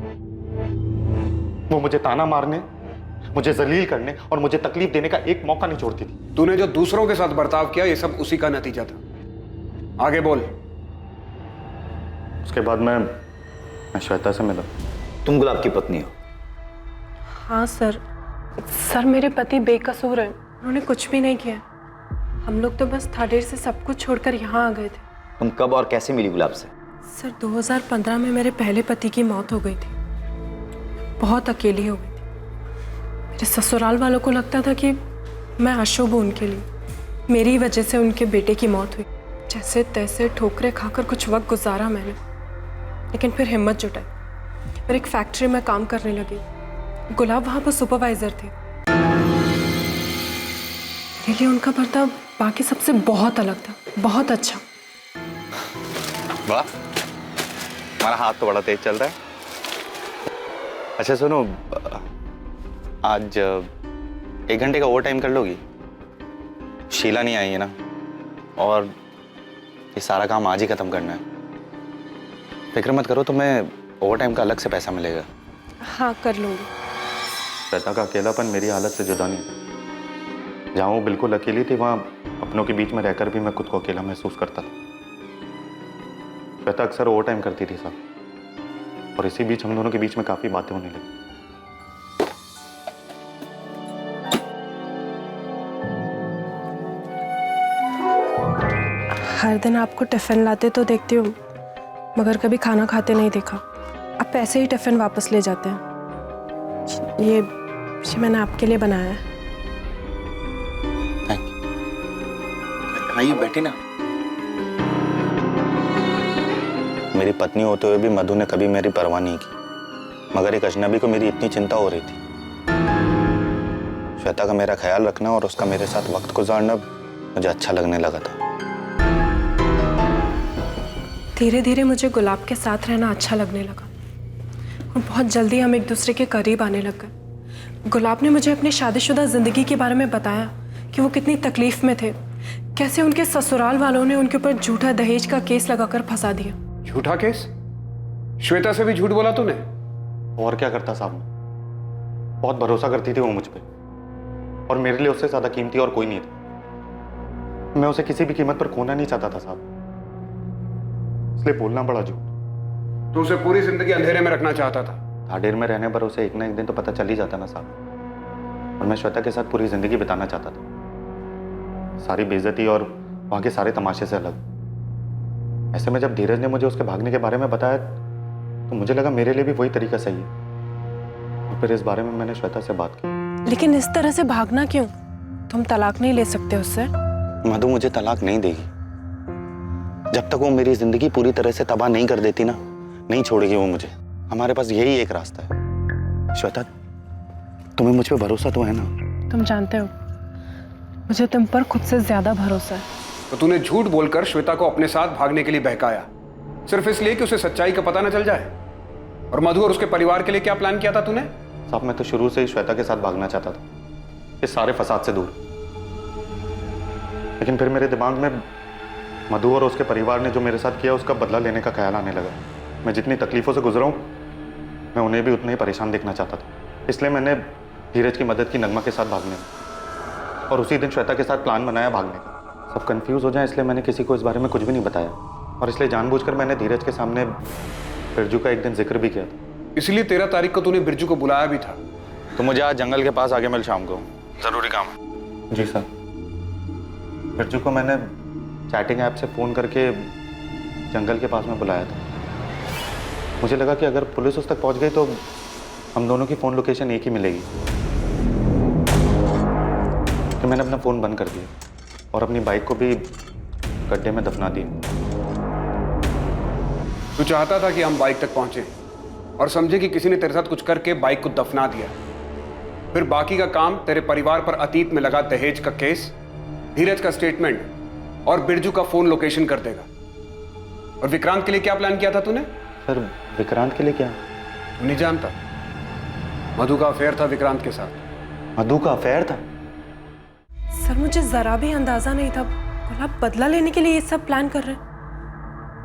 वो मुझे ताना मारने, मुझे जलील करने और मुझे तकलीफ देने का एक मौका नहीं छोड़ती थी। तूने जो दूसरों के साथ बर्ताव किया, ये सब उसी का नतीजा था। आगे बोल। उसके बाद मैं श्वेता से मिला। तुम गुलाब की पत्नी हो? हाँ सर। सर मेरे पति बेकसूर हैं, उन्होंने कुछ भी नहीं किया। हम लोग तो बस थाडेर से सब कुछ छोड़कर यहाँ आ गए थे। तुम कब और कैसे मिली गुलाब से? सर 2015 में मेरे पहले पति की मौत हो गई थी। बहुत अकेली हो गई थी। मेरे ससुराल वालों को लगता था कि मैं अशुभ हूँ उनके लिए। मेरी वजह से उनके बेटे की मौत हुई। जैसे तैसे ठोकरें खाकर कुछ वक्त गुजारा मैंने, लेकिन फिर हिम्मत जुटाई और एक फैक्ट्री में काम करने लगी। गुलाब वहाँ पर सुपरवाइजर थे। मेरे लिए उनका बर्ताव बाकी सबसे बहुत अलग था, बहुत अच्छा। वाह, हमारा हाथ तो बड़ा तेज चल रहा है। अच्छा सुनो, आज 1 घंटे का ओवर टाइम कर लोगी? शीला नहीं आई है ना, और ये सारा काम आज ही खत्म करना है। फिक्र मत करो, तुम्हें ओवर टाइम का अलग से पैसा मिलेगा। हाँ कर लूँगी। श्वेता का अकेलापन मेरी हालत से जुदा नहीं। जहाँ वो बिल्कुल अकेली थी, वहाँ अपनों के बीच में रहकर भी मैं खुद को अकेला महसूस करता था। श्वेता अक्सर ओवर टाइम करती थी साहब, और इसी बीच हम दोनों के बीच में काफी बातें होने लगी। हर दिन आपको टिफिन लाते तो देखती हूँ, मगर कभी खाना खाते नहीं देखा। आप ऐसे ही टिफिन वापस ले जाते हैं। ये मैंने आपके लिए बनाया है। आइए बैठी ना। मेरी पत्नी होते हुए भी मधु ने कभी मेरी परवाह नहीं की, मगर एक अजनबी को मेरी इतनी चिंता हो रही थी। श्वेता का मेरा ख्याल रखना और उसका मेरे साथ वक्त गुजारना मुझे अच्छा लगने लगा था। धीरे धीरे मुझे गुलाब के साथ रहना अच्छा लगने लगा और बहुत जल्दी हम एक दूसरे के करीब आने लग गए। गुलाब ने मुझे अपनी शादीशुदा जिंदगी के बारे में बताया कि वो कितनी तकलीफ में थे, कैसे उनके ससुराल वालों ने उनके ऊपर झूठा दहेज का केस लगाकर फंसा दिया। झूठा केस? श्वेता से भी झूठ बोला तूने? और क्या करता साहब, बहुत भरोसा करती थी वो मुझ पे, और मेरे लिए उससे ज्यादा कीमती और कोई नहीं था। मैं उसे किसी भी कीमत पर खोना नहीं चाहता था साहब, इसलिए बोलना पड़ा झूठ। तो उसे पूरी जिंदगी अंधेरे में रखना चाहता था? थाडेर में रहने पर उसे एक ना एक दिन तो पता चल ही जाता ना साहब, और मैं श्वेता के साथ पूरी जिंदगी बिताना चाहता था, सारी बेइज्जती और वहां के सारे तमाशे से अलग। ऐसे में जब धीरज ने मुझे उसके भागने के बारे में बताया तो मुझे लगा मेरे लिए भी वही तरीका सही है, और फिर इस बारे में मैंने श्वेता से बात की। लेकिन इस तरह से भागना क्यों? तुम तलाक नहीं ले सकते उससे? मधु मुझे तलाक नहीं देगी। जब तक वो मेरी जिंदगी पूरी तरह से तबाह नहीं कर देती ना, नहीं छोड़ेगी वो मुझे। हमारे पास यही एक रास्ता है। श्वेता, तुम्हें मुझ पे भरोसा तो है ना? तुम जानते हो मुझे तुम पर खुद से ज्यादा भरोसा है। तो तूने झूठ बोलकर श्वेता को अपने साथ भागने के लिए बहकाया, सिर्फ इसलिए कि उसे सच्चाई का पता न चल जाए? और मधु और उसके परिवार के लिए क्या प्लान किया था तूने? साहब मैं तो शुरू से ही श्वेता के साथ भागना चाहता था, इस सारे फसाद से दूर। लेकिन फिर मेरे दिमाग में मधु और उसके परिवार ने जो मेरे साथ किया उसका बदला लेने का ख्याल आने लगा। मैं जितनी तकलीफों से गुजरा हूं, मैं उन्हें भी उतने ही परेशान देखना चाहता था। इसलिए मैंने धीरज की मदद की नगमा के साथ भागने में, और उसी दिन श्वेता के साथ प्लान बनाया भागने का। सब कंफ्यूज हो जाए इसलिए मैंने किसी को इस बारे में कुछ भी नहीं बताया, और इसलिए जानबूझकर मैंने धीरज के सामने बिरजू का एक दिन जिक्र भी किया था। इसलिए 13 तारीख को तूने बिरजू को बुलाया भी था? तो मुझे आज जंगल के पास आगे मिल शाम को। ज़रूरी काम है। जी सर। बिरजू को मैंने चैटिंग ऐप से फ़ोन करके जंगल के पास में बुलाया था। मुझे लगा कि अगर पुलिस उस तक पहुंच गई तो हम दोनों की फ़ोन लोकेशन एक ही मिलेगी। तो मैंने अपना फ़ोन बंद कर दिया और अपनी बाइक को भी गड्ढे में दफना दिया। तू चाहता था कि हम बाइक तक पहुंचे और समझे कि किसी ने तेरे साथ कुछ करके बाइक को दफना दिया, फिर बाकी का काम तेरे परिवार पर अतीत में लगा दहेज का केस, धीरज का स्टेटमेंट और बिरजू का फोन लोकेशन कर देगा। और विक्रांत के लिए क्या प्लान किया था तूने? सर विक्रांत के लिए क्या? तू नहीं जानता, मधु का अफेयर था विक्रांत के साथ। मधु का अफेयर था? सर मुझे जरा भी अंदाजा नहीं था गुलाब बदला लेने के लिए ये सब प्लान कर रहे हैं।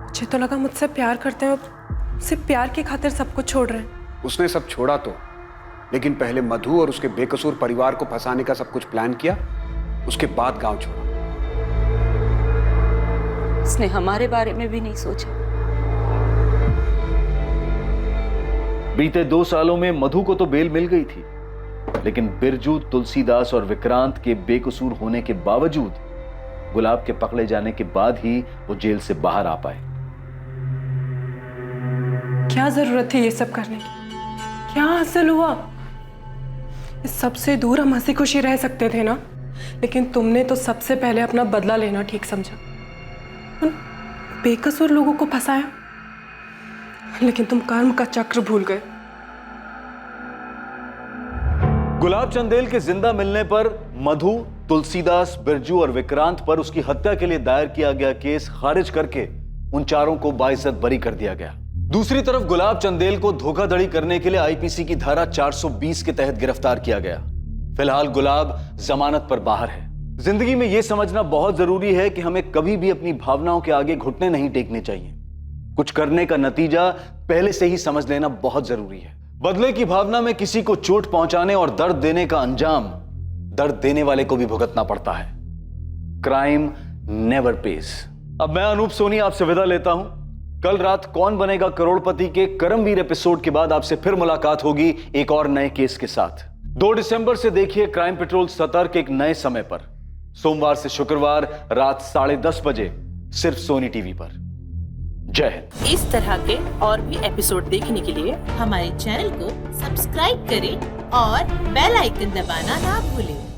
मुझे तो लगा मुझसे प्यार करते हैं और सिर्फ प्यार की खातिर सब कुछ छोड़ रहे हैं। उसने सब छोड़ा तो, लेकिन पहले मधु और उसके बेकसूर परिवार को फंसाने का सब कुछ प्लान किया, उसके बाद गांव छोड़ा। उसने हमारे बारे में भी नहीं सोचा। बीते 2 सालों में मधु को तो बेल मिल गई थी, लेकिन बिरजू, तुलसीदास और विक्रांत के बेकसूर होने के बावजूद गुलाब के पकड़े जाने के बाद ही वो जेल से बाहर आ पाए। क्या जरूरत थी ये सब करने की? क्या हासिल हुआ? इस सबसे दूर हम हंसी खुशी रह सकते थे ना, लेकिन तुमने तो सबसे पहले अपना बदला लेना ठीक समझा। उन बेकसूर लोगों को फंसाया, लेकिन तुम कर्म का चक्र भूल गए। गुलाब चंदेल के जिंदा मिलने पर मधु, तुलसीदास, बिरजू और विक्रांत पर उसकी हत्या के लिए दायर किया गया केस खारिज करके उन चारों को बाइज्जत बरी कर दिया गया। दूसरी तरफ गुलाब चंदेल को धोखाधड़ी करने के लिए आईपीसी की धारा 420 के तहत गिरफ्तार किया गया। फिलहाल गुलाब जमानत पर बाहर है। जिंदगी में यह समझना बहुत जरूरी है कि हमें कभी भी अपनी भावनाओं के आगे घुटने नहीं टेकने चाहिए। कुछ करने का नतीजा पहले से ही समझ लेना बहुत जरूरी है। बदले की भावना में किसी को चोट पहुंचाने और दर्द देने का अंजाम दर्द देने वाले को भी भुगतना पड़ता है। Crime never page. अब मैं अनूप सोनी आपसे विदा लेता हूं। कल रात कौन बनेगा करोड़पति के करमवीर एपिसोड के बाद आपसे फिर मुलाकात होगी एक और नए केस के साथ। 2 दिसंबर से देखिए क्राइम पेट्रोल सतर्क एक नए समय पर, सोमवार से शुक्रवार रात 10:30 बजे, सिर्फ सोनी टीवी पर। जय हिंद। इस तरह के और भी एपिसोड देखने के लिए हमारे चैनल को सब्सक्राइब करें और बेल आइकन दबाना ना भूलें।